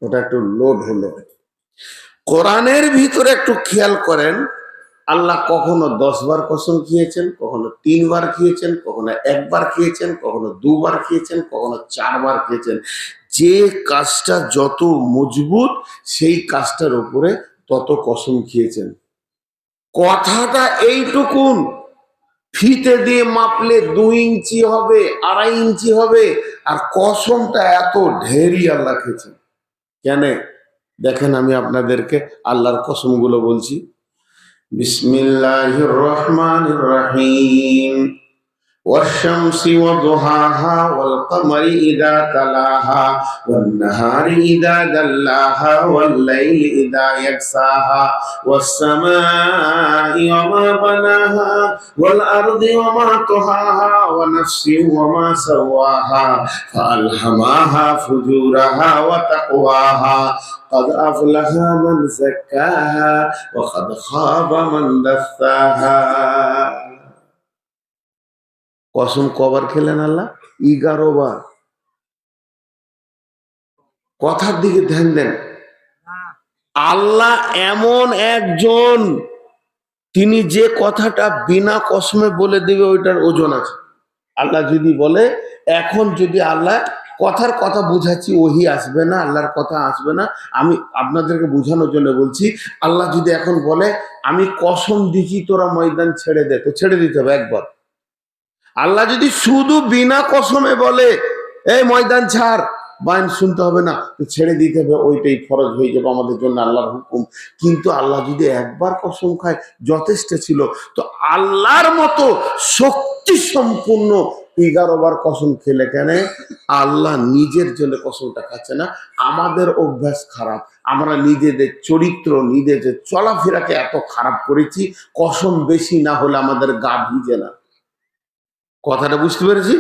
ওটা একটু লোড হলো। কোরআনের ভিতরে একটু খেয়াল করেন, আল্লাহ কখনো 10 বার কসম খেয়েছেন, কখনো 3 বার খেয়েছেন, কখনো 1 বার খেয়েছেন, কখনো 2 বার খেয়েছেন, কখনো 4 বার খেয়েছেন। যে কাজটা যত মজবুত সেই কাজটার উপরে তত কসম খেয়েছেন। কথাটা এইটুকুন, ফিতে দিয়ে মাপলে 2 ইঞ্চি হবে, 2.5 ইঞ্চি হবে, আর কসমটা এত ঢেরি আল্লাহ খেয়েছেন। কেন? দেখেন আমি আপনাদেরকে আল্লাহর কসমগুলো বলছি। বিসমিল্লাহির রহমানির রহিম। والشمس وضحاها والقمر إذا تلاها والنهار إذا دلاها والليل إذا يغشاها والسماء وما بناها والأرض وما طحاها ونفس وما سواها فألهمها فجورها وتقواها قد أفلح من زكاها وقد خاب من دساها। কসম কবার খেলেন আল্লাহ? 11 বার। কথার দিকে ধ্যান দেন। আল্লাহ এমন একজন, তিনি যে কথাটা বিনা কসমে বলে দেবে ওইটার ওজন আছে। আল্লাহ যদি বলে, এখন যদি আল্লাহ কথার কথা বুঝাচ্ছি, ওহি আসবে না, আল্লাহর কথা আসবে না, আমি আপনাদেরকে বোঝানোর জন্য বলছি। আল্লাহ যদি এখন বলে আমি কসম দিচ্ছি তোরা ময়দান ছেড়ে দে, তো ছেড়ে দিতে হবে একবার। আল্লাহ যদি শুধু বিনা কসমে বলে এই ময়দান ছাড়, বায়ন শুনতে হবে না, তো ছেড়ে দিতে হবে, ওইটাই ফরজ হয়ে যাবে আমাদের জন্য, আল্লাহর হুকুম। কিন্তু আল্লাহ যদি একবার কসম খায় যথেষ্ট ছিল। তো আল্লাহর মতো শক্তি সম্পূর্ণ 11 বার কসম খেলে কেন? আল্লাহ নিজের জন্য কসমটা খাচ্ছে না। আমাদের অভ্যাস খারাপ, আমরা নিজেদের চরিত্র, নিজেদের চলাফেরাকে এত খারাপ করেছি, কসম বেশি না হলে আমাদের গা ভিজে না। কথাটা বুঝতে পেরেছি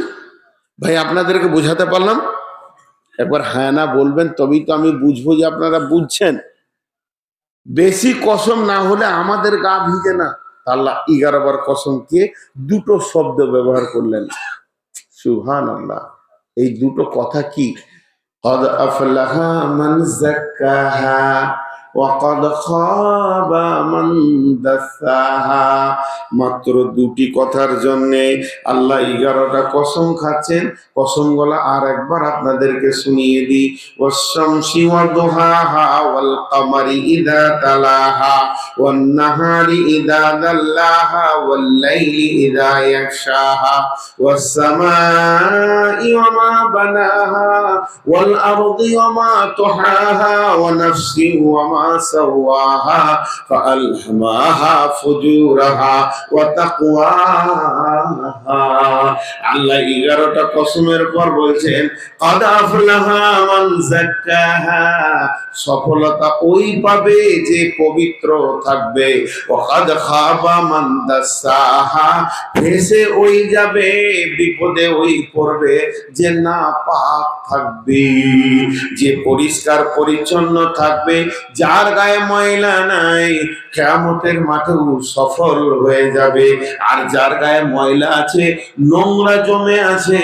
ভাই? আপনাদেরকে বোঝাতে পারলাম? একবার হ্যাঁ না বলবেন, তবেই তো আমি বুঝবো যে আপনারা বুঝছেন। বেশি কসম না হলে আমাদের গা ভিজে না। আল্লাহ 11 বার কসম কে 2টো শব্দ ব্যবহার করলেন। সুবহানাল্লাহ। এই 2টো কথা কি? قد أفلح من زكاها وقد خاب من دساها। মাত্র 2টি কথার জন্য আল্লাহ 11টা কসম খাচ্ছেন। কসমগুলো আর একবার আপনাদেরকে শুনিয়ে দিই। ওয়াশ-শামসি ওয়াদুহাহা ওয়াল কামারি ইযা তালাহা ওয়ান নাহারি ইযা দাল্লাহা ওয়াল লাইলি ইযা ইয়াগশাহা ওয়াস সামাই ওয়া মা বানাহা والأرض وما طحاها ونفس وما ওয়া সাওয়াহা ফাআলহামাহা ফুজুরাহা ওয়া তাকওয়াহা। আল্লাহ 11টা কসমের পর বলছেন ক্বাদ আফলাহা মান যাক্কাহা, সফলতা ওই পাবে যে পবিত্র থাকবে। ওয়া ক্বাদ খাবা মান দাসাহা, ফেসে ওই যাবে, বিপদে ওই পড়বে যে না পাক থাকবে। যে পরিষ্কার পরিচ্ছন্ন থাকবে, যার গায়ে ময়লা নাই, কিয়ামতের মাঠেও সফল হয়ে যাবে। আর যার গায়ে ময়লা আছে, নোংরা জমে আছে,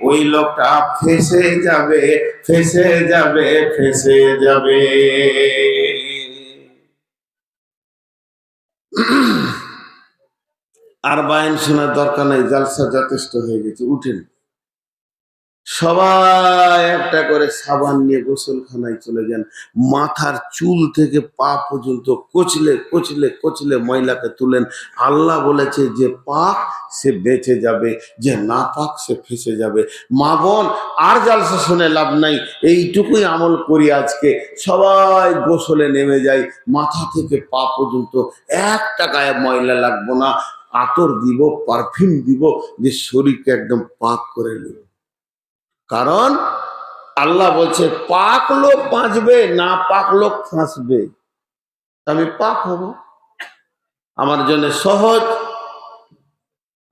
ওই লোকটা ফেসে যাবে, ফেসে যাবে, ফেসে যাবে। আর বায়ান শোনার দরকার নাই, জালসা যথেষ্ট হয়ে গেছে, উঠেন। সবাই একটা করে সাবান নিয়ে গোসলখানায় চলে যান। মাথার চুল থেকে পা পর্যন্ত কচলে কচলে কচলে ময়লাকে তুলেন। আল্লাহ বলেছে যে পাক সে বেঁচে যাবে, যে না পাক সে ফেসে যাবে। মা বোন, আর জালসা শুনে লাভ নাই, এইটুকুই আমল করি আজকে। সবাই গোসলে নেমে যাই, মাথা থেকে পা পর্যন্ত একটা গায়ে ময়লা লাগবো না। আতর দিব, পারফিউম দিব, যে শরীরকে একদম পাক করে নেব। কারণ আল্লাহ বলছে পাক লোক বাঁচবে, না পাক লোক ফাঁসবে। আমি পাক হব, আমার জন্য সহজ।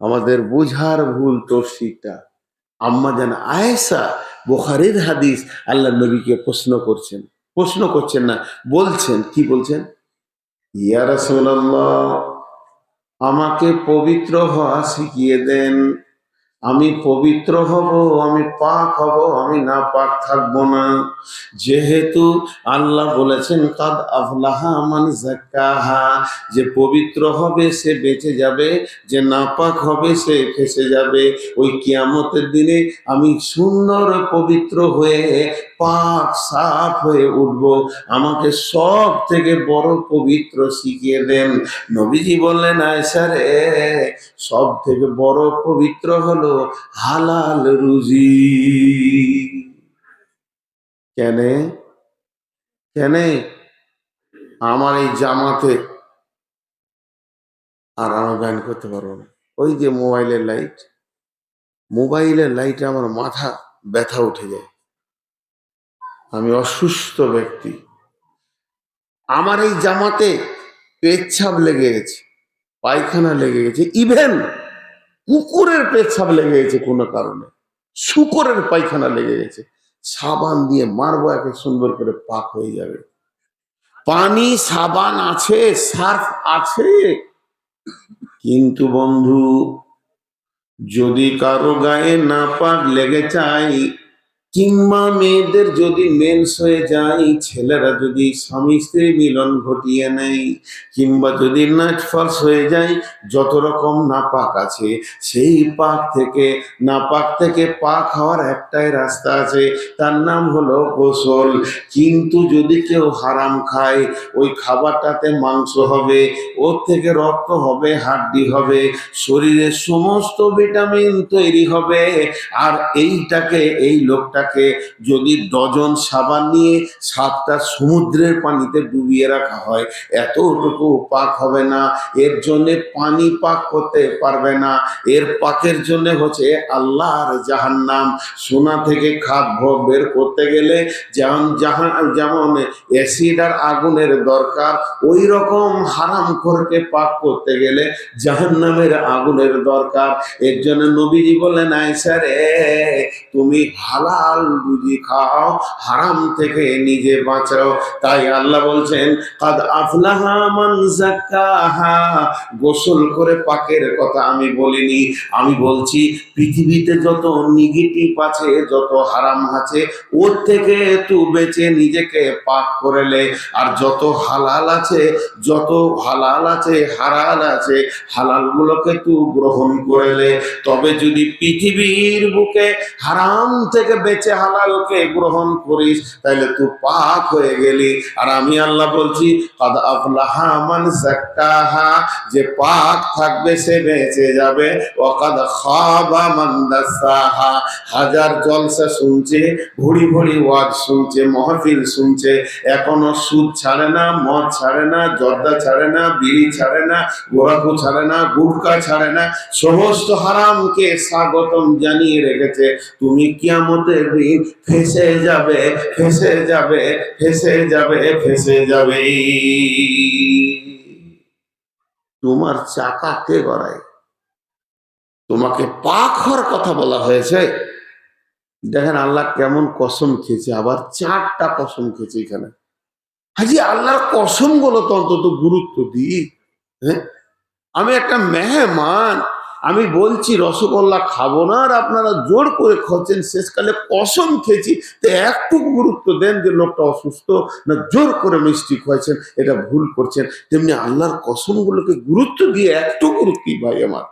আমাদের বুঝার ভুল তো সেটা। আম্মা জান আয়েশা, বুখারীর হাদিস, আল্লাহ নবীকে প্রশ্ন করছেন না, বলছেন, কি বলছেন? ইয়া রাসূলুল্লাহ, আমাকে পবিত্র হওয়া শিখিয়ে দেন। আমি পবিত্র হব, আমি পাক হব, আমি না পাক থাকবো না। যেহেতু আল্লাহ বলেছেন কাদ আফলাহা মান যাক্কাহা, যে পবিত্র হবে সে বেঁচে যাবে, যে নাপাক হবে সে ফেঁসে যাবে। ওই কিয়ামতের দিনে আমি সুন্দর পবিত্র হয়ে পাক সাফ হয়ে উঠব। আমাকে সব থেকে বড় পবিত্র শিখিয়ে দেন। নবীজি বললেন, আয়েশা রে, সব থেকে বড় পবিত্র হলো হালাল রুজি। কেন? কেন? আমার এই জামাতে আর আমি ব্যান করতে পারবো না। ওই যে মোবাইলের লাইটে আমার মাথা ব্যথা উঠে যায়। আমি অসুস্থ ব্যক্তি, আমার এই জামাতে পেচ্ছাপ লেগে গেছে, পায়খানা লেগে গেছে, ইভেন কুকুরের পেচ্ছাপ লেগে গেছে কোনো কারণে, শুকরের পায়খানা লেগে গেছে, সাবান দিয়ে মারবো, একে সুন্দর করে পাক হয়ে যাবে। পানি, সাবান আছে, সার্ফ আছে, কিন্তু বন্ধু যদি কারো গায়ে না পাক লেগে যায়, কিংবা মেয়েদের যদি মেন্স হয়ে যায়, ছেলেরা যদি স্বামী স্ত্রী মিলন ঘটিয়ে নেয়, কিংবা যদি নাটফার্স হয়ে যায়, যত রকম নাপাক আছে, সেই নাপাক থেকে পাক হওয়ার একটাই রাস্তা আছে, তার নাম হলো গোসল। কিন্তু যদি কেউ হারাম খায়, ওই খাবারটাতে মাংস হবে, ওর থেকে রক্ত হবে, হাড্ডি হবে, শরীরের সমস্ত ভিটামিন তৈরি হবে। আর এই লোকটাকে যদি ডজন সাবান নিয়ে 7টা সমুদ্রের পানিতে ডুবিয়ে রাখা হয়, এতটুকু পাক হবে না। এর জন্য পানি পাক করতে পারবে না। এর পাকের জন্য হচ্ছে আল্লাহর জাহান্নাম। সোনা থেকে খাদ বের করতে গেলে যেমন অ্যাসিড আর আগুনের দরকার, ওই রকম হারাম খোরকে পাক করতে গেলে জাহান্নামের আগুনের দরকার। এর জন্য নবীজি বললেন, আয়েশা রে, তুমি হালাল রুজি খাও, হারাম থেকে নিজে বাঁচাও। তাই আল্লাহ বলছেন কাদ আফলাহা মান যাক্কাহা। গোসল করে পাকের কথা আমি বলিনি, আমি বলছি পৃথিবীতে যত নেগেটিভ আছে, যত হারাম আছে, ওর থেকে একটু বেঁচে নিজেকে পাক করেলে, আর যত হালাল আছে, হালাল আছে, হালাল গুলোকে তুই গ্রহণ করেলে, তবে যদি পৃথিবীর বুকে হারাম থেকে বেঁচে হয়েছে হালালকে গ্রহণ করিস, তাহলে তুই পাক হয়ে গেলি। আর আমি আল্লাহ বলছি কাদ আফলাহা মান যাক্কাহা, যে পাক থাকবে সে বেঁচে যাবে। ওয়া কাদ খাবা মান দাসাহা, হাজার জলসা শুনছে, ভুড়ি ভুড়ি ওয়াজ শুনছে, মাহফিল শুনছে, এখনো সুদ ছাড়ে না, মদ ছাড়ে না, জর্দা ছাড়ে না, বিড়ি ছাড়ে না, গোরাকু ছাড়ে না, গুটকা ছাড়ে না, সমস্ত হারামকে স্বাগতম জানিয়ে রেখেছে। তুমি কিয়ামতের দিন ফেঁসে যাবে, ফেঁসে যাবে, ফেঁসে যাবে, ফেঁসে যাবে। তোমার চাকা কে গড়ায়? তোমাকে পাক হওয়ার কথা বলা হয়েছে। দেখেন আল্লাহ কেমন কসম খেয়েছে, আবার 4টা কসম খেয়েছে এখানে। হাজি আল্লাহর কসম গুলো তো অন্তত গুরুত্ব দিই। হ্যাঁ, আমি একটা মেহমান, আমি বলছি রসগোল্লা খাবো না, আর আপনারা জোর করে খাচ্ছেন, শেষকালে কসম খেয়েছি, তো একটু গুরুত্ব দেন যে লোকটা অসুস্থ, না জোর করে মিষ্টি খাওয়াইছেন, এটা ভুল করছেন। তেমনি আল্লাহর কসম গুলোকে গুরুত্ব দিয়ে একটু গুরুত্ব ভাই আমার।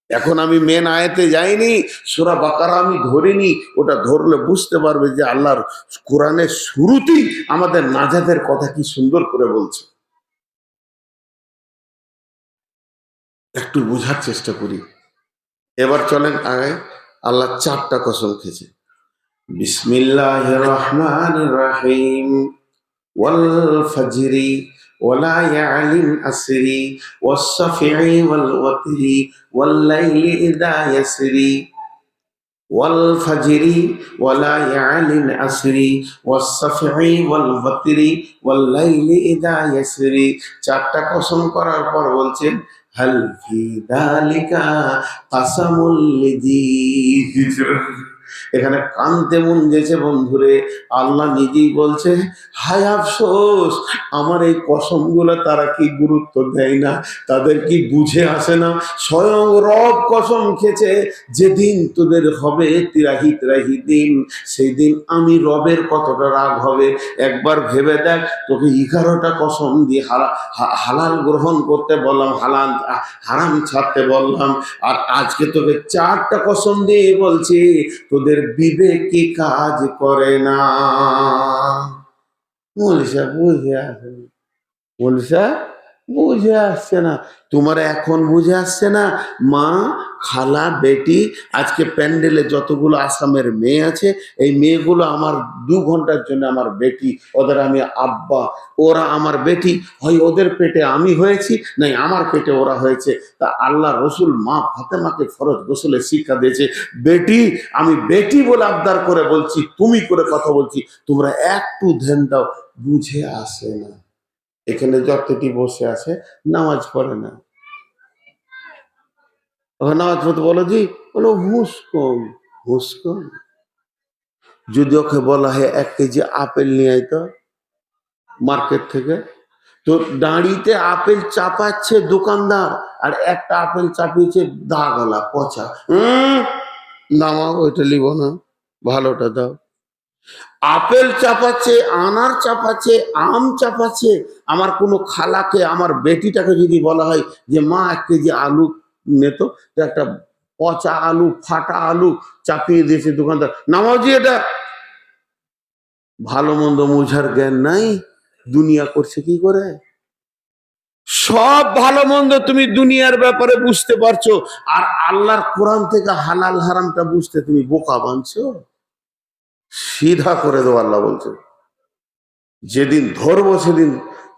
এখন আমি মেন আয়াতে যাইনি, সূরা বাকারা আমি ধরিনি, ওটা ধরলে বুঝতে পারবে যে আল্লাহর কোরআনের শুরুতেই আমাদের নাজাতের কথা কি সুন্দর করে বলছে। একটু বোঝার চেষ্টা করি। এবার চলেন আগে। আল্লাহ 4টা কসম খেয়েছে। বিসমিল্লাহির রহমানির রহিম, ওয়াল ফাজরি ওয়ালা ইয়ালিন আসরি ওয়াস সাফি ওয়াল ওয়াতরি ওয়াল লাইলি ইযা ইয়াসরি ওয়াল ফাজরি ওয়ালা ইয়ালিন আসরি ওয়াস সাফি ওয়াল ওয়াতরি ওয়াল লাইলি ইযা ইয়াসরি। 4টা কসম করার পর বলছেন হাল ফি যালিকা কাসামুল লিযি হিজর। এখানে কানতে মন গেছে বন্ধুরে। আল্লাহ নিজেই বলছে হায় আফসোস, আমার এই কসমগুলো তারা কি গুরুত্ব দেয় না, তাদের কি বুঝে আসে না। স্বয়ং রব কসম খেছে, যেদিন তোদের হবে তিরাহি তিরাহি দিন, সেই দিন আমি রবের কতটা রাগ হবে একবার ভেবে দেখ। তোকে 11টা কসম দিয়ে হালাল গ্রহণ করতে বললাম, হারাম ছাড়তে বললাম, আর আজকে তোকে 4টা কসম দিয়ে বলছি তোদের বিবেক কি কাজ করে না। মনীষা বুঝে আসে না, মনীষা বুঝে আসছে না। তোমার এখন বুঝে আসছে না? মা, খালা, বেটি, আজকে প্যান্ডেলে যতগুলো আসামের মেয়ে আছে, এই মেয়েগুলো আমার 2 ঘন্টার জন্য আমার বেটি, ওদের আমি আব্বা, ওরা আমার বেটি। হয় ওদের পেটে আমি হয়েছি, নাই আমার পেটে ওরা হয়েছে। তা আল্লাহ রসুল মা ফাতেমাকে ফরজ গোসলের শিক্ষা দিয়েছে। বেটি, আমি বেটি বলে আবদার করে বলছি, তুমি করে কথা বলছি, তোমরা একটু ধ্যান দাও। বুঝে আসে না। এখানে যতটি বসে আছে নামাজ পড়ে না, ওখানে নামাজ পড়তে বলো জি, বলো হুঁশ কম, হুঁশ কম। যদি ওকে বলা হয় 1 কেজি আপেল নিয়ে আয় তো মার্কেট থেকে, তো দাঁড়িতে আপেল চাপাচ্ছে দোকানদার, আর একটা আপেল চাপিয়েছে দাগলা পচা। নামাও, ওইটা লিব না, ভালোটা দাও। আপেল চাপাচ্ছে, আনার চাপাচ্ছে, আম চাপাচ্ছে। আমার কোনো খালাকে, আমার বেটিটাকে যদি বলা হয় যে মা 1 কেজি আলু নেত, তো একটা পচা আলু, ফাটা আলু চাপিয়ে দিয়েছে দোকানদার, নামাজি এটা। ভালো মন্দ মুঝার জ্ঞান নাই, দুনিয়া করছে কি করে। সব ভালো মন্দ তুমি দুনিয়ার ব্যাপারে বুঝতে পারছো, আর আল্লাহর কোরআন থেকে হালাল হারামটা বুঝতে তুমি বোকা বানছো। সিধা করে দেবো আল্লাহ বলছে, যেদিন ধরবো সেদিন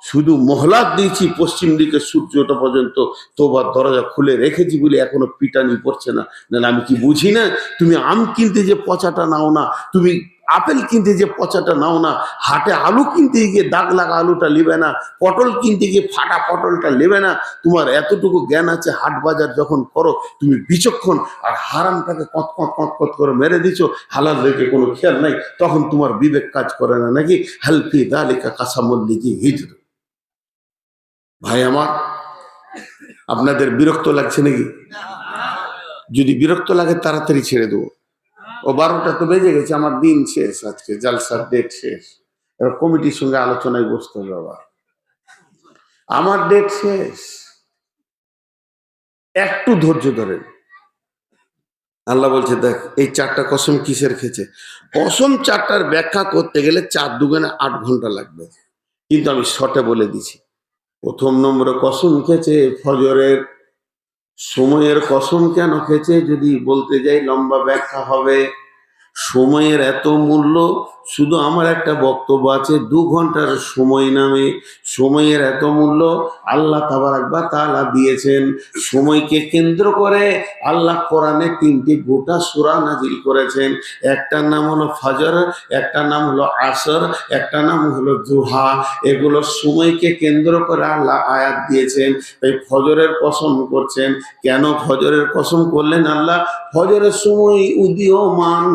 শুধু মহলাত দিয়েছি পশ্চিম দিকে সূর্য ওঠা পর্যন্ত, তোবার দরজা খুলে রেখেছি বলে এখনো পিটানি পড়ছে না। নাহলে আমি কি বুঝি না? তুমি আম কিনতে যে পচাটা নাও না, তুমি আপেল কিনতে যে পচাটা নাও না, হাটে আলু কিনতে গিয়ে দাগ লাগা আলুটা নেবে না, পটল কিনতে গিয়ে ফাটা পটলটা নেবে না। তোমার এতটুকু জ্ঞান আছে, হাট বাজার যখন করো তুমি বিচক্ষণ, আর হারামটাকে কত কত কত কত করে মেরে দিছো, হালাল রেখে কোনো খেয়াল নাই, তখন তোমার বিবেক কাজ করে না নাকি? হালফি দালিকা কাসামুল লিজি হিজর। ভাই আমার, আপনাদের বিরক্ত লাগছে নাকি? যদি বিরক্ত লাগে তাড়াতাড়ি ছেড়ে দেবো। ও 12টা তো বেজে গেছে, আমার দিন শেষ, আজকে জালসার ডেট শেষ। এবার কমিটির সঙ্গে আলোচনায় বসতে হবে বাবা, আমার ডেট শেষ। একটু ধৈর্য ধরেন। আল্লাহ বলছে দেখ এই চারটা কসম কিসের খেয়েছে। কসম চারটার ব্যাখ্যা করতে গেলে 4 দুগুণে 8 ঘন্টা লাগবে, কিন্তু আমি শর্টে বলে দিছি। প্রথম নম্বরে কসম খেয়েছে ফজরের সময়ের কসম। কেন খেয়েছে যদি বলতে যাই লম্বা ব্যাখ্যা হবে। সময়ের এত মূল্য, শুধু আমার একটা বক্তব্য আছে, 2 ঘন্টার সময় নামে সময়ের এত মূল্য আল্লাহ তাবারাক ওয়া তাআলা দিয়েছেন। সময়কে কেন্দ্র করে আল্লাহ কোরআনে 3টি গোটা সূরা নাজিল করেছেন। একটার নাম হলো ফজর, একটার নাম হলো আসর, একটা নাম হলো দুহা। এগুলো সময়কে কেন্দ্র করে আল্লাহ আয়াত দিয়েছেন। তাই ফজরের কসম করছেন। কেন ফজরের কসম করলেন আল্লাহ? ফজরের সময় উদীয়মান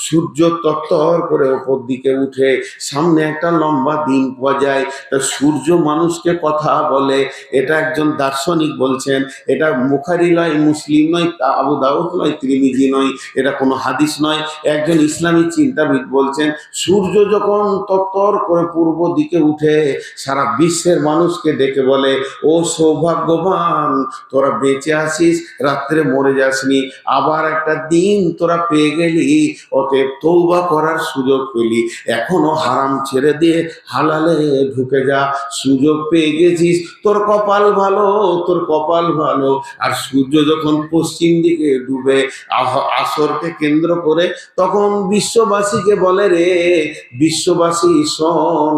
সূর্য তত্তর করে ওপর দিকে উঠে, সামনে একটা লম্বা দিন পাওয়া যায়। তা সূর্য মানুষকে কথা বলে, এটা একজন দার্শনিক বলছেন। এটা বুখারী নয়, মুসলিম নয়, আবু দাউদ নয়, তিরমিজি নয়, এটা কোনো হাদিস নয়। একজন ইসলামী চিন্তাবিদ বলছেন সূর্য যখন তত্তর করে পূর্ব দিকে উঠে, সারা বিশ্বের মানুষকে ডেকে বলে, ও সৌভাগ্যবান, তোরা বেঁচে আছিস, রাত্রে মরে যাসনি, আবার একটা দিন তোরা পেয়ে গেলি, অতএব তৌবা করার সুযোগ পেলি, এখনো হারাম ছেড়ে দিয়ে হালালে ঢুকে যা, সুযোগ পেয়ে গেছিস, তোর কপাল ভালো, তোর কপাল ভালো। আর সূর্য যখন পশ্চিম দিকে ডুবে আসরকে কেন্দ্র করে, তখন বিশ্ববাসীকে বলে, রে বিশ্ববাসী শোন,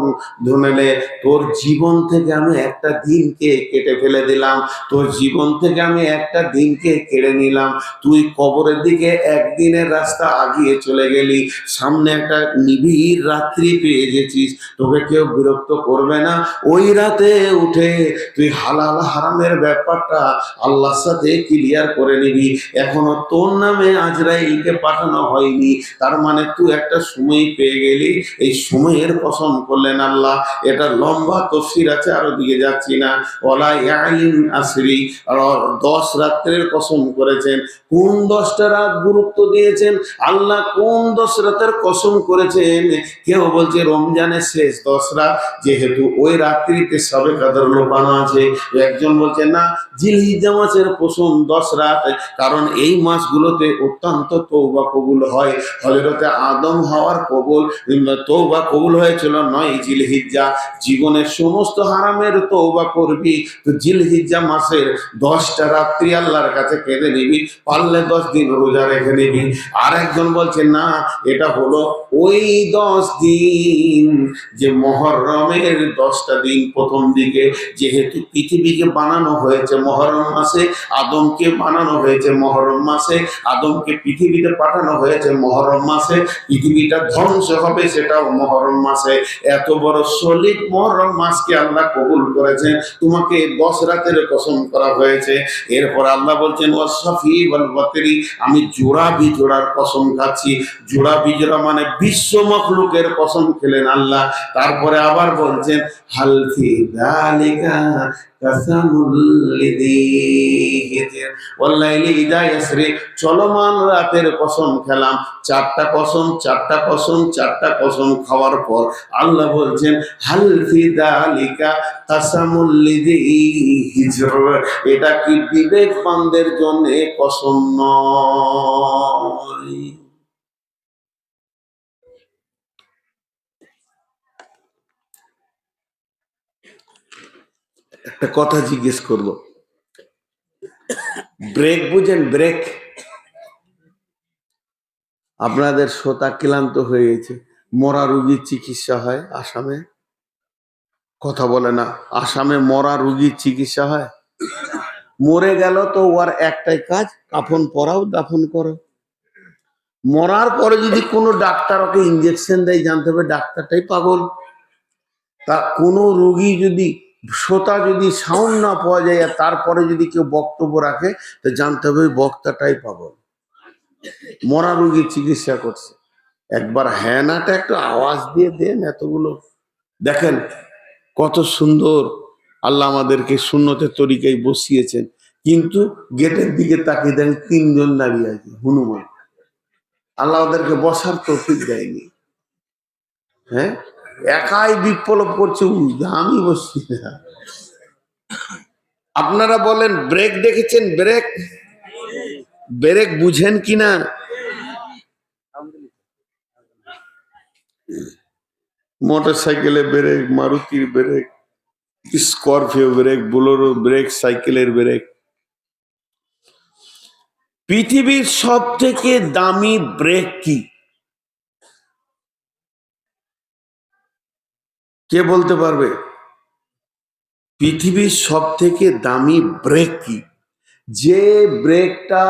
ধনেলে তোর জীবন থেকে আমি একটা দিনকে কেটে ফেলে দিলাম, তোর জীবন থেকে আমি একটা দিনকে কেড়ে নিলাম। তুই কবরের দিকে একদিনের রাস্তা আগিয়ে চলে গেলি, সামনে একটা নিবিড় রাত্রি পেয়ে গেছিস, তোকে কেউ বিরক্ত করবে না। ওই রাতে উঠে তুই হালাল হারামের ব্যাপারটা আল্লাহর সাথে ক্লিয়ার করে নিবি। এখনো তোর নামে আজরাইলকে পাঠানো হয়নি, তার মানে তুই একটা সময় পেয়ে গেলি। এই সময়ের কসম করলেন আল্লাহ। এটা লম্বা তফসির আছে, আরো দিকে যাচ্ছি না। ওলা ইয়ালিন আসরি, আর 10 রাত্রের কসম করেছেন। কোন 10টা রাত গুরুত্ব দিয়েছেন আল্লাহ? কোন 10 রাতের কসম করেছেন? কেউ বলছে রমজানের শেষ 10 রাত, যেহেতু ওই রাত্রিতে সবে কদর লোপানো আছে। একজন বলছে না, জিলহিজ্জা মাসের প্রথম 10 রাত, কারণ এই মাসগুলোতে অত্যন্ত তওবা কবুল হয়। হযরতে আদম হাওয়ার তওবা কবুল হয়েছিল 9 জিলহিজ্জা। জীবনের সমস্ত হারামের তওবা করবি তো জিলহিজ্জা মাসের 10টা রাত্রি আল্লাহর কাছে কেঁদে নিবি, পারলে 10 দিন রোজা রেখে নিবি। আর একজন বলছে না, এটা হলো ওই 10 দিন যে মুহররমের 10টা দিন প্রথম দিকে, যেহেতু পৃথিবীকে বানানো হয়েছে মুহররম মাসে, আদমকে বানানো হয়েছে মুহররম মাসে, আদমকে পৃথিবীতে পাঠানো হয়েছে মুহররম মাসে, পৃথিবীটা ধ্বংস হবে সেটাও মুহররম মাসে। এত বড় সলিড মুহররম মাসকে আল্লাহ কবুল করেছেন, তোমাকে 10 রাতের কসম করা হয়েছে। এরপর আল্লাহ বলছেন ওয়াসফি ওয়াল ওয়াতরি, আমি জোড়া বিজোড়ার কসম খাচ্ছি। জোড়া বিজোড়া মানে বিশ্ব মখলুকের কসম খেলেন আল্লাহ। তারপরে আবার বলছেন হাল ফি যালিকা কাসামুল লিযী হিজর ওয়াল লাইলি ইযা ইয়াসরি, চলমান রাতের কসম খেলাম। 4টা কসম, 4টা কসম, 4টা কসম খাওয়ার পর আল্লাহ বলছেন হাল ফি যালিকা কাসামুল লিযী হিজর, এটা কি বিবেকবানদের জন্য কসম নয়? একটা কথা জিজ্ঞেস করব, ব্রেক বুঝেন? ব্রেক? আপনাদের শ্রোতা ক্লান্ত হয়ে গেছে। মরা রুগীর চিকিৎসা হয় আসামে, কথা বলে না। আসামে মরা রুগীর চিকিৎসা হয়। মরে গেল তো ওর একটাই কাজ, কাফন পরাও, দাফন করো। মরার পরে যদি কোনো ডাক্তার ওকে ইঞ্জেকশন দেয়, জানতে হবে ডাক্তারটাই পাগল। তা কোনো রোগী যদি শ্রোতা যদি সাউন্ড না পাওয়া যায় আর তারপরে যদি কেউ বক্তব্য রাখে, তো জানতে হবে ওই বক্তাটাই পাগল। মরা রোগীর চিকিৎসা করছে। একবার হ্যানাটা একটু আওয়াজ দিয়ে দেন। এতগুলো দেখেন কত সুন্দর আল্লাহ আমাদেরকে সুন্নতের তরিকায় বসিয়েছেন, কিন্তু গেটের দিকে তাকিয়ে দেন 3 জন দাঁড়িয়ে আছে হনুমান। আল্লাহ ওদেরকে বসার তৌফিক দেয়নি। হ্যাঁ, একাই বিপ্লব করছে, আমি বসছি না। আপনারা বলেন ব্রেক দেখেছেন? ব্রেক, ব্রেক বুঝেন কিনা? মোটর সাইকেলের ব্রেক, মারুতির brake, Scorpio brake, Bolero brake, সাইকেলের ব্রেক। পৃথিবীর সব থেকে দামি ব্রেক কি? কে বলতে পারবে? পৃথিবীর সব থেকে দামি ব্রেক কি? যে ব্রেকটা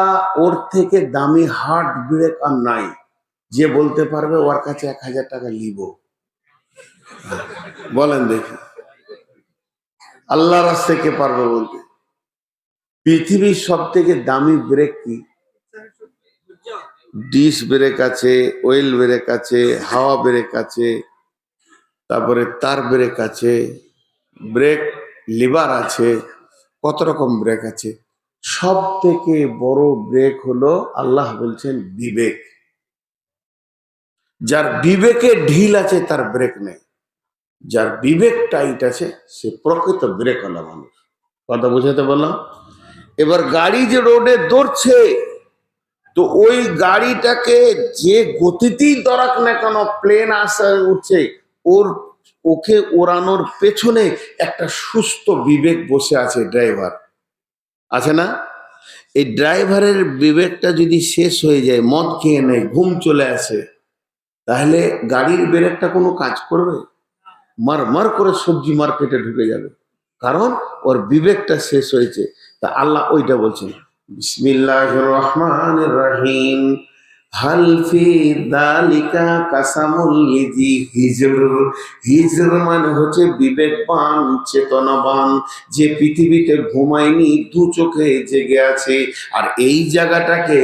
ওর থেকে দামি হার্ড ব্রেক আর নাই, যে বলতে পারবে ওর কাছে 1000 টাকা নিব। বলেন দেখি, আল্লাহর রাস্তায় কে পারবে বলতে? পৃথিবীর সব থেকে দামি ব্রেক কি? ডিস ব্রেক আছে, ওয়েল ব্রেক আছে, হাওয়া ব্রেক আছে, তারপরে তার ব্রেক আছে, ব্রেক লিভার আছে, কত রকম ব্রেক আছে। সব থেকে বড় ব্রেক হলো, আল্লাহ বলছেন, বিবেক। যার বিবেকে ঢিল আছে তার ব্রেক নেই, যার বিবেক টাইট আছে সে প্রকৃত ব্রেকওয়ালা মানুষ। কথা বুঝাতে বললাম? এবার গাড়ি যে রোডে দৌড়ছে, তো ওই গাড়িটাকে যে গতিতেই দরাক না কেন, প্লেন আসা উঠছে, ওর ওকে ওড়ানোর পেছনে একটা সুস্থ বিবেক বসে আছে, ড্রাইভার আছে না? এই ড্রাইভারের বিবেকটা যদি শেষ হয়ে যায়, মদ খেয়ে নেয়, ঘুম চলে আসে, তাহলে গাড়ির ব্রেকটা কোনো কাজ করবে? মার মার করে সবজি মার্কেটে ঢুকে যাবে, কারণ ওর বিবেকটা শেষ হয়েছে। তা আল্লাহ ওইটা বলছেন, বিসমিল্লাহির রহমানির রহিম, হাল ফি যালিকা কাসামুল লিজি হিজর। হিজর মানে হচ্ছে বিবেকবান, চেতনাবান, যে পৃথিবীতে ঘুমায়নি, দু চোখে জেগে আছে। আর এই জায়গাটাকে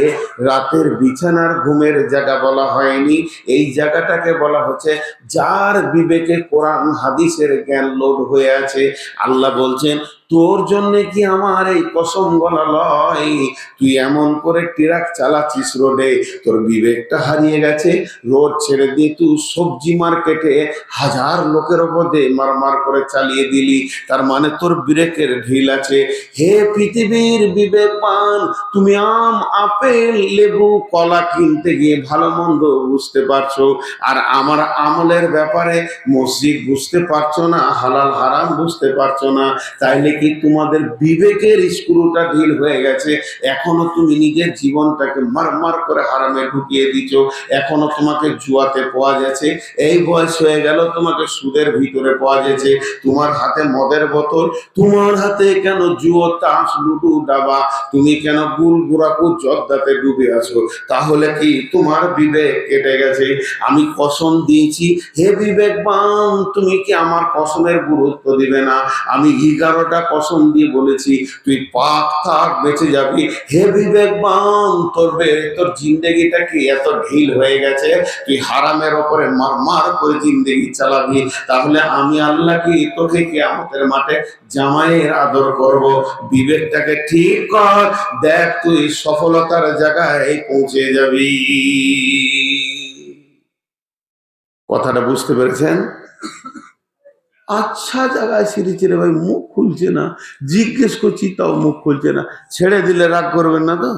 রাতের বিছানার ঘুমের জায়গা বলা হয়নি, এই জায়গাটাকে বলা হচ্ছে যার বিবেকে কোরআন হাদিসের জ্ঞান লোড হয়ে আছে। আল্লাহ বলছেন, তোর জন্য কি আমার এই কসম বলা লয়? তুই এমন করে ট্রাক চালাচ্ছিস রোডে, তোর বিবেকটা হারিয়ে গেছে। রোড ছেড়ে দিয়ে তুই সবজি মার্কেটে হাজার লোকের ওপর দিয়ে মারমার করে চালিয়ে দিলি, তার মানে তোর ব্রেকের ঢিল আছে। হে পৃথিবীর বিবেকবান, তুমি আম, আপেল, লেবু, কলা কিনতে গিয়ে ভালো মন্দ বুঝতে পারছো, আর আমার আমলের ব্যাপারে মসজিদ বুঝতে পারছো না, হালাল হারাম বুঝতে পারছো না। তাইলে কি তোমাদের বিবেকের স্ক্রুটা ঢিল হয়ে গেছে? এখনো তুমি নিজের জীবনটাকে মারমার করে হারামে ঢুকিয়ে দিচ্ছ, এখনো তোমাকে জুয়াতে পাওয়া যাচ্ছে। এই বয়স হয়ে গেল তোমাকে সুদের ভিতরে পাওয়া যাচ্ছে। তোমার হাতে মদের বোতল, তোমার হাতে কেন জুয়ো, তাস, লুডু, ডাবা, তুমি কেন গুল গুড়াকু জর্দাতে ডুবে আছো? তাহলে কি তোমার বিবেক কেটে গেছে? আমি কসম দিয়েছি, হে বিবেকবান, তুমি কি আমার কসমের গুরুত্ব দিবে না? আমি 11টা কসম দিয়ে বলেছি তুই পাক থাক, বেঁচে যাবি। হে বিবেকবান, তোর জিন্দেগিটা কি এত ঢিল হয়ে গেছে? তুই হারামের ওপরে মার করে জিন্দেগি চালাবি, তাহলে আমি আল্লাহ কি তোকে কিয়ামতের মাঠে জামাইয়ের আদর করব? বিবেকটাকে ঠিক কর, দেখ তুই সফলতার জায়গায় পৌঁছে যাবি। কথাটা বুঝতে পেরেছেন? আচ্ছা জায়গায় সিরিজ রে ভাই, মুখ খুলছে না, জিজ্ঞেস করছি তাও মুখ খুলছে না। ছেড়ে দিলে রাগ করবেন না তো?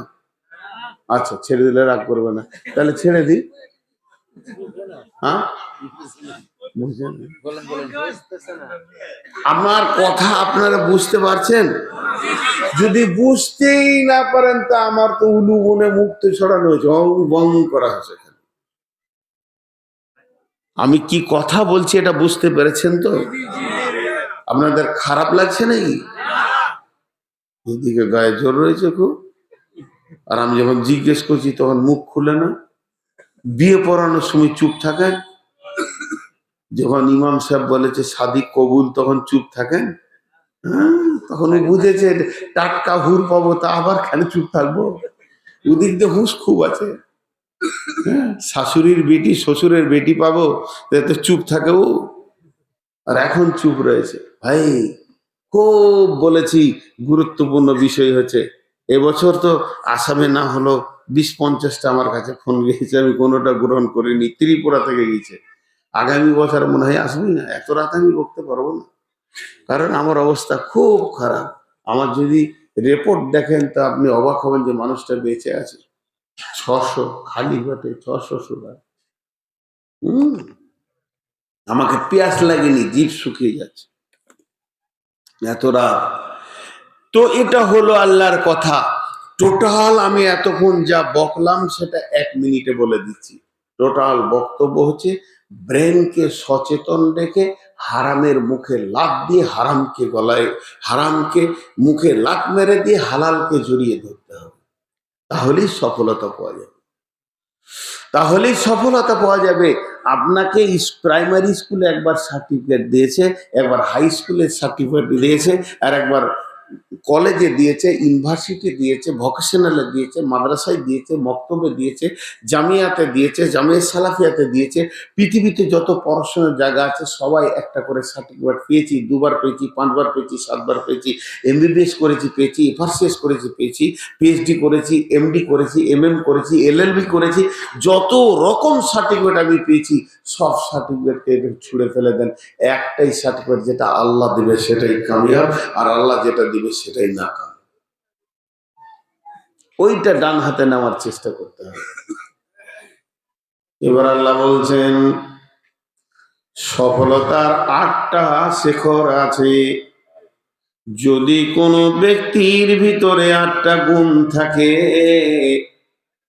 আচ্ছা, ছেড়ে দিলে রাগ করবে না, তাহলে ছেড়ে দিই। হ্যাঁ, বুঝছেন? আমার কথা আপনারা বুঝতে পারছেন? যদি বুঝতেই না পারেন তা আমার তো উলু বনে মুক্ত ছড়ানো হয়েছে, বং করা হয়েছে। আমি কি কথা বলছি এটা বুঝতে পেরেছেন তো? আপনাদের খারাপ লাগছে নাকি? এদিকে গায়ে জোর রয়েছে খুব, আর আমি যখন জিজ্ঞেস করছি তখন মুখ খুলে না। বিয়ে পড়ানোর সময় চুপ থাকেন, যখন ইমাম সাহেব বলেছে শাদী কবুল তখন চুপ থাকেন। হ্যাঁ, তখন বুঝেছে টাটকা হুর পাবো, তা আবার কেন চুপ থাকবো? ওদিক দিয়ে হুঁশ খুব আছে। শাশুড়ির বেটি, শ্বশুরের বেটি পাবো, তো চুপ থাকে ও, আর এখন চুপ রয়েছে। ভাই খুব বলেছি, গুরুত্বপূর্ণ বিষয় হচ্ছে, এবছর তো আসামে না হলো 20-50টা আমার কাছে ফোন গিয়েছে, আমি কোনোটা গ্রহণ করিনি। ত্রিপুরা থেকে গেছে। আগামী বছর মনে হয় আসবেই না, এত রাত আমি বকতে পারবো না, কারণ আমার অবস্থা খুব খারাপ। আমার যদি রিপোর্ট দেখেন তো আপনি অবাক হবেন যে মানুষটা বেঁচে আছে। 600 খালি পেটে 600 সুগার। হম আমাকে পেঁয়াজ লাগেনি, জিভ শুকিয়ে যাচ্ছে এত রাত। তো এটা হলো আল্লাহর কথা। টোটাল আমি এতক্ষণ যা বকলাম সেটা 1 মিনিটে বলে দিচ্ছি। টোটাল বক্তব্য হচ্ছে ব্রেনকে সচেতন রেখে হারামের মুখে লাত দিয়ে হারামকে মুখে লাত মেরে দিয়ে হালালকে জড়িয়ে ধরতে হবে। তাহলেই সফলতা পাওয়া যাবে। তাহলেই সফলতা পাওয়া যাবে। আপনাকে প্রাইমারি স্কুলে একবার সার্টিফিকেট দিয়েছে, একবার হাই স্কুলের সার্টিফিকেট দিয়েছে, আর একবার কলেজে দিয়েছে, ইউনিভার্সিটি দিয়েছে, ভোকেশনালে দিয়েছে, মাদ্রাসায় দিয়েছে, মক্তবে দিয়েছে, জামিয়াতে দিয়েছে, জামিয়া সালাফিয়াতে দিয়েছে। পৃথিবীতে যত পড়াশোনার জায়গা আছে সবাই একটা করে সার্টিফিকেট পেয়েছি। 2বার পেয়েছি, 5বার পেয়েছি, 7বার পেয়েছি। এমবিবিএস করেছি পেয়েছি, এফআরসিএস করেছি পেয়েছি, পিএইচডি করেছি, এমডি করেছি, এমএম করেছি, এলএলবি করেছি। যত রকম সার্টিফিকেট আমি পেয়েছি সব সার্টিফিকেটকে ছুঁড়ে ফেলে দেন। একটাই সার্টিফিকেট যেটা আল্লাহ দিবে সেটাই কামিয়াব, আর আল্লাহ যেটা দিবে সেটাই নাকাম। ওইটা ডান হাতে নেওয়ার চেষ্টা করতে হবে। এবার আল্লাহ বলছেন সফলতার 8টা শিখর আছে। যদি কোনো ব্যক্তির ভিতরে 8টা গুণ থাকে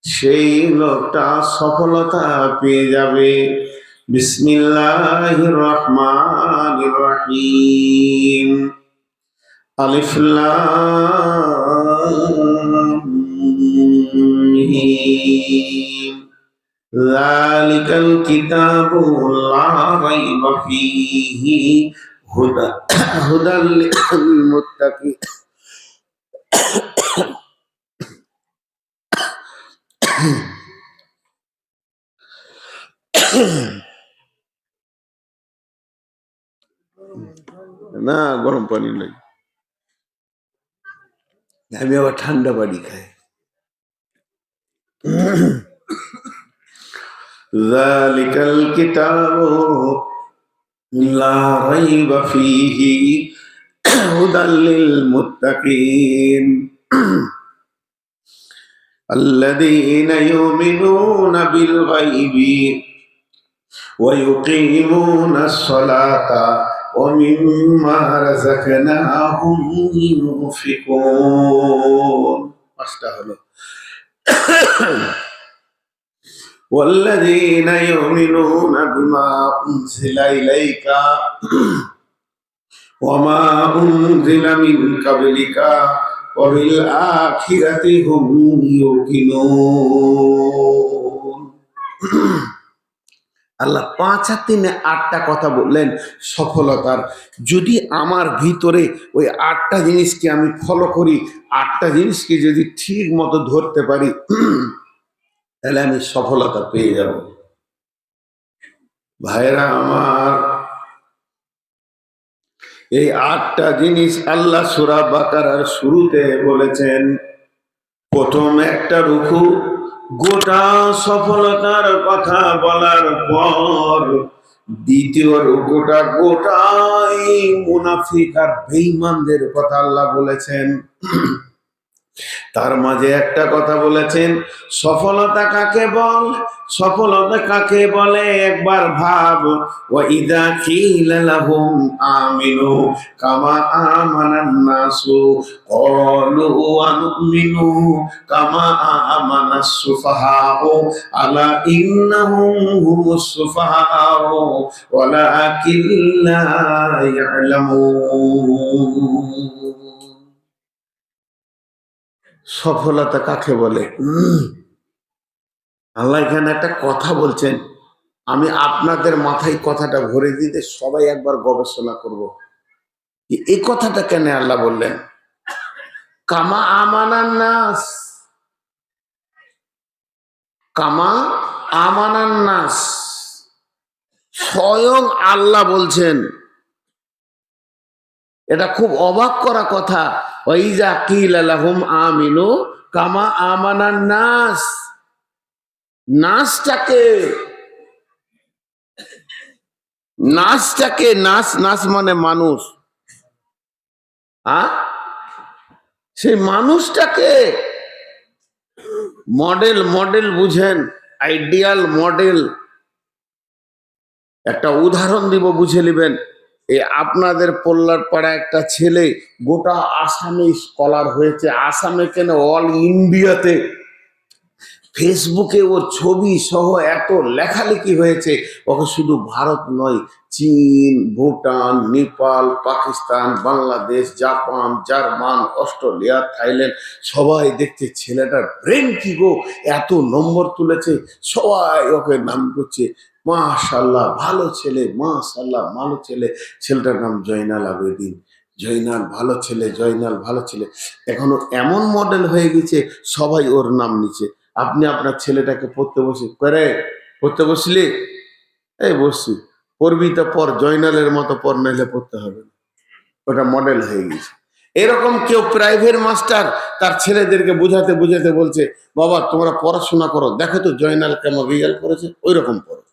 সেই লোকটা সফলতা পেয়ে যাবে। বিসমিল্লাহির রহমানির রহিম। আলিফ লাম মিম। যালিকাল কিতাবু লা রাইবা ফীহি হুদাল লিল মুত্তাকিন। না গরম পানি নাই, আমি আবার ঠান্ডা পানি খাই। যালিকাল কিতাবু লা রাইবা ফীহি হুদাল লিল মুত্তাকিন আল্লাযীনা ইউমিনুনা বিল গায়বি ওয়া ইউকিমুনাস সালাতা ওয়া মিম্মা রাযাকনাহুম ইউনফিকুন। পাঁচটা হলো। والذين يؤمنون بما أنزل إليك وما أنزل من قبلك وبالآخرة هم يوقنون। আল্লাহ 5 আর 3 8টা কথা বললেন সফলতার। যদি আমার ভিতরে ওই 8টা জিনিসকে আমি ফলো করি, 8টা জিনিসকে যদি ঠিক মতো ধরতে পারি তাহলে আমি সফলতা পেয়ে যাব। ভাইরা আমার, এই 8টা জিনিস আল্লাহ সূরা বাকারার শুরুতে বলেছেন। প্রথম একটা রুকু গোটা সফলতার কথা বলার পর দ্বিতীয় রুকুটা গোটাই মুনাফিক আর বেঈমানদের কথা আল্লাহ বলেছেন। তার মাঝে একটা কথা বলেছেন সফলতা কাকে বল, সফলতা কাকে বলে একবার ভাব। ওয়া ইযা কিলা লাহুম আমিনু কামা আমানান নাসু ক্বালু আনুমিনু কামা আমানাস সুফাহাউ আলা ইন্নাহুম হুমুস সুফাহাউ ওয়ালাকিন লা ইয়ালামুন। সফলতা কাকে বলে? আল্লাহ এখানে একটা কথা বলছেন, আমি আপনাদের মাথায় কথাটা ভরে দিতে সবাই একবার গবেষণা করব এই কথাটা কেন আল্লাহ বললেন। কামা আমানান নাস, কামা আমানান নাস, স্বয়ং আল্লাহ বলছেন। এটা খুব অবাক করা কথা। ওয়াইজা কিলা লাহুম আমিনু কামা আমানান নাস। নাসটাকে নাস নাস মানে মানুষ। সেই মানুষটাকে মডেল মডেল বুঝেন, আইডিয়াল মডেল। একটা উদাহরণ দিব, বুঝে নেবেন। এই আপনাদের পল্লার পাড়া একটা ছেলে গোটা আসামে স্কলার হয়েছে, আসামে কেন অল ইন্ডিয়াতে। ফেসবুকে ওর ছবি সহ এত লেখালেখি হয়েছে, ওকে শুধু ভারত নয়, চীন, Bhutan, Nepal, Pakistan, Bangladesh, Japan, German, Australia, Thailand সবাই দেখছে ছেলেটার ব্রেন কি গো, এত নম্বর তুলেছে। সবাই ওকে নাম করছে মাশাল্লাহ ভালো ছেলে, মাশাল্লাহ ভালো ছেলে। ছেলেটার নাম জয়নাল আবেদিন। জয়নাল ভালো ছেলে, জয়নাল ভালো ছেলে। এখনো এমন মডেল হয়ে গেছে, সবাই ওর নাম নিচ্ছে। আপনি আপনার ছেলেটাকে পড়তে বসে করে, পড়তে বসলি, এই বসছি, পড়বি তো পর, জয়নালের মতো পর, নাইলে পড়তে হবে না। ওটা মডেল হয়ে গেছে। এরকম কেউ প্রাইভেট মাস্টার তার ছেলেদেরকে বুঝাতে বুঝাতে বলছে, বাবা তোমরা পড়াশোনা করো, দেখো তো জয়নাল কেমন রেজাল্ট করেছে, ওই রকম পড়ো।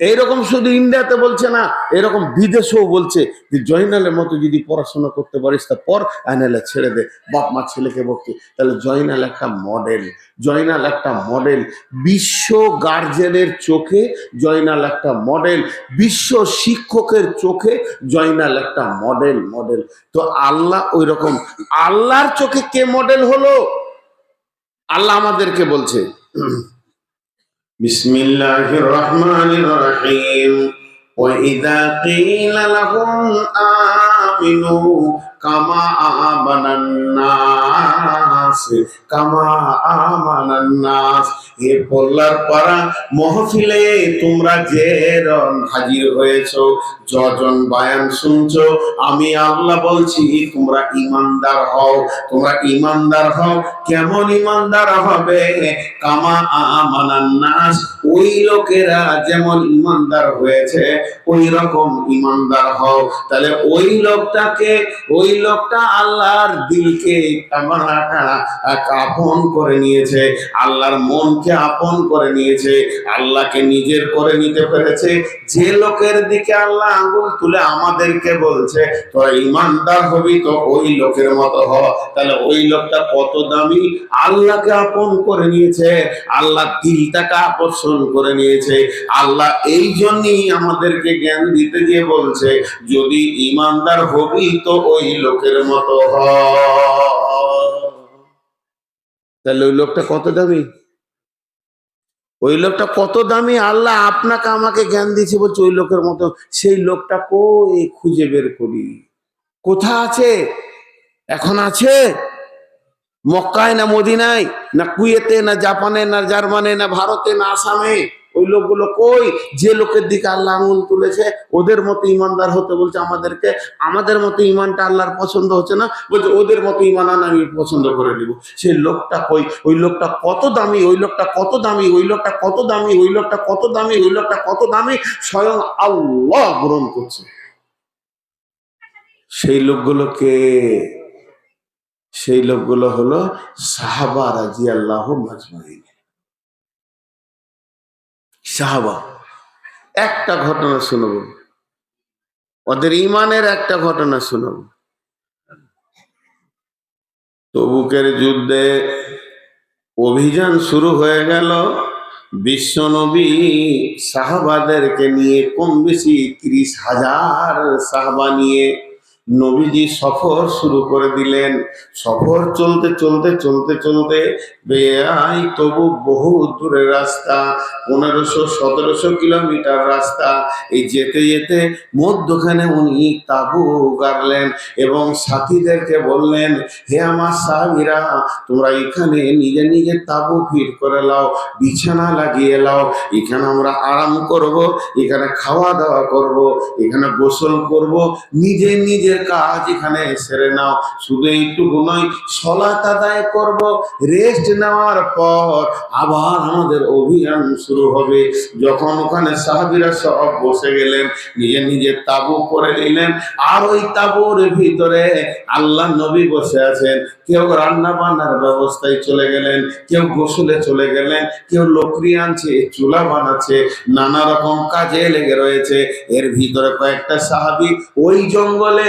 এইরকম শুধু ইন্ডিয়াতে বলছে না, এরকম বিদেশেও বলছে যে জয়নালের মতো যদি পড়াশোনা করতে পারিস তা পর, আইনালে ছেড়ে দে। বাপ মা ছেলেকে বলছে, তাহলে জয়নাল একটা মডেল। জয়নাল একটা মডেল বিশ্ব গার্জেনের চোখে। জয়নাল একটা মডেল বিশ্ব শিক্ষকের চোখে। জয়নাল একটা মডেল। মডেল তো আল্লাহ ওই রকম। আল্লাহর চোখে কে মডেল হলো? আল্লাহ আমাদেরকে বলছে, বিসমিল্লাহির রহমানির রহিম, وإذا قيل لهم آمنوا كما آمن الناس كما آمن الناس। এ পল্লার পাড়া মহফিলে তোমরা যে হাজির হয়েছো, যজন বয়ান শুনছো, আমি আল্লাহ বলছি তোমরা ইমানদার হও, তোমরা ইমানদার হও। কেমন ইমানদার হবে? কামা আমানান নাস, ওই লোকেরা যেমন ইমানদার হয়েছে ওই রকম ইমানদার হও। তাহলে ওই লোকটাকে, ওই লোকটা আল্লাহর দিলকে আপন করে নিয়েছে, আল্লাহর মনকে আপন করে নিয়েছে, আল্লাহকে নিজের করে নিতে পেরেছে। যে লোকের দিকে আল্লাহ আঙ্গুল তুলে আমাদেরকে বলছে তোরা ইমানদার হবি, তো ওই লোকের মতো হ। তাহলে ওই লোকটা কত দামি! আল্লাহকে আপন করে নিয়েছে, আল্লাহ দিলটাকে আকর্ষণ করে নিয়েছে। আল্লাহ এই জন্যই আমাদেরকে জ্ঞান দিতে গিয়ে বলছে, যদি ইমানদার হবি তো ওই লোকের মতো হ। তাহলে ওই লোকটা কত দামি? ওই লোকটা কত দামি! আল্লাহ আপনাকে আমাকে জ্ঞান দিয়েছে, বলছে ওই লোকের মতো। সেই লোকটা কই খুঁজে বের করি? কোথা আছে? এখন আছে মক্কায় না মদিনায়, না কুয়েতে, না জাপানে, না জার্মানে, না ভারতে, না আসামে? ওই লোকগুলো কই? যে লোকের দিকে আল্লাহ আঙুল তুলেছে ওদের মতো ইমানদার হতে বলছে আমাদেরকে। আমাদের মতো ইমানটা আল্লাহর পছন্দ হচ্ছে না, বলছে ওদের মতো ইমান আনা আমি পছন্দ করে নিব। সেই লোকটা কই? ওই লোকটা কত দামি, ওই লোকটা কত দামি, ওই লোকটা কত দামি, ওই লোকটা কত দামি, ওই লোকটা কত দামি, স্বয়ং আল্লাহ গ্রহণ করছে। সেই লোকগুলোকে, সেই লোকগুলো হলো সাহাবা রাদিয়াল্লাহু মাজমাইন। সাহাবা, একটা ঘটনা শুনবো, ওদের ইমানের একটা ঘটনা শুনবো। তবুকের যুদ্ধে অভিযান শুরু হয়ে গেল। বিশ্বনবী সাহাবাদেরকে নিয়ে কম বেশি 30,000 সাহাবা নিয়ে নবীজি সফর শুরু করে দিলেন। সফর চলতে চলতে চলতে চলতে বেআই তবু বহু দূরের রাস্তা, 1500-1700 কিলোমিটার রাস্তা। এই যেতে যেতে মধ্যখানে উনি তাবু গাড়লেন এবং সাথীদেরকে বললেন, হে আমার সাহাবীরা, তোমরা এখানে নিজে নিজে তাবু ফিট করে লাও, বিছানা লাগিয়ে লাও, এখানে আমরা আরাম করব, এখানে খাওয়া দাওয়া করব, এখানে গোসল করব, নিজে নিজের কাজ এখানে সেরে নাও। শুধু এইটুকু নয়, সলাত আদায় করব, রেস্ট নেওয়ার পর আবার আমাদের অভিযান শুরু হবে। যখন ওখানে সাহাবীরা সব বসে গেলেন, নিজে নিজের তাবু করে নিলেন, আর ওই তাবুর ভিতরে আল্লাহ নবী বসে আছেন। কেউ রান্না বান্নার ব্যবস্থায় চলে গেলেন, কেউ গোসলে চলে গেলেন, কেউ লকড়ি আনছে, চুলা বানাচ্ছে, নানা রকম কাজে লেগে রয়েছে। এর ভিতরে কয়েকটা সাহাবী ওই জঙ্গলে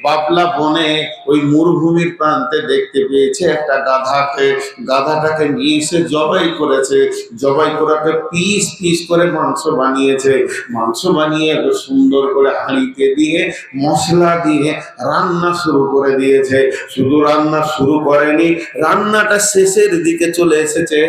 বাবলা বনে ওই মরুভূমির প্রান্তে দেখতে পেয়েছে একটা গাধাকে। গাধাটাকে নিয়ে এসে জবাই করেছে। জবাই করাকে পিস পিস করে মাংস বানিয়েছে। মাংস বানিয়ে সুন্দর করে হাঁড়িতে দিয়ে মশলা দিয়ে রান্না শুরু করে দিয়েছে। শুধু রান্না শুরু করেনি, রান্নাটা শেষের দিকে চলে এসেছে।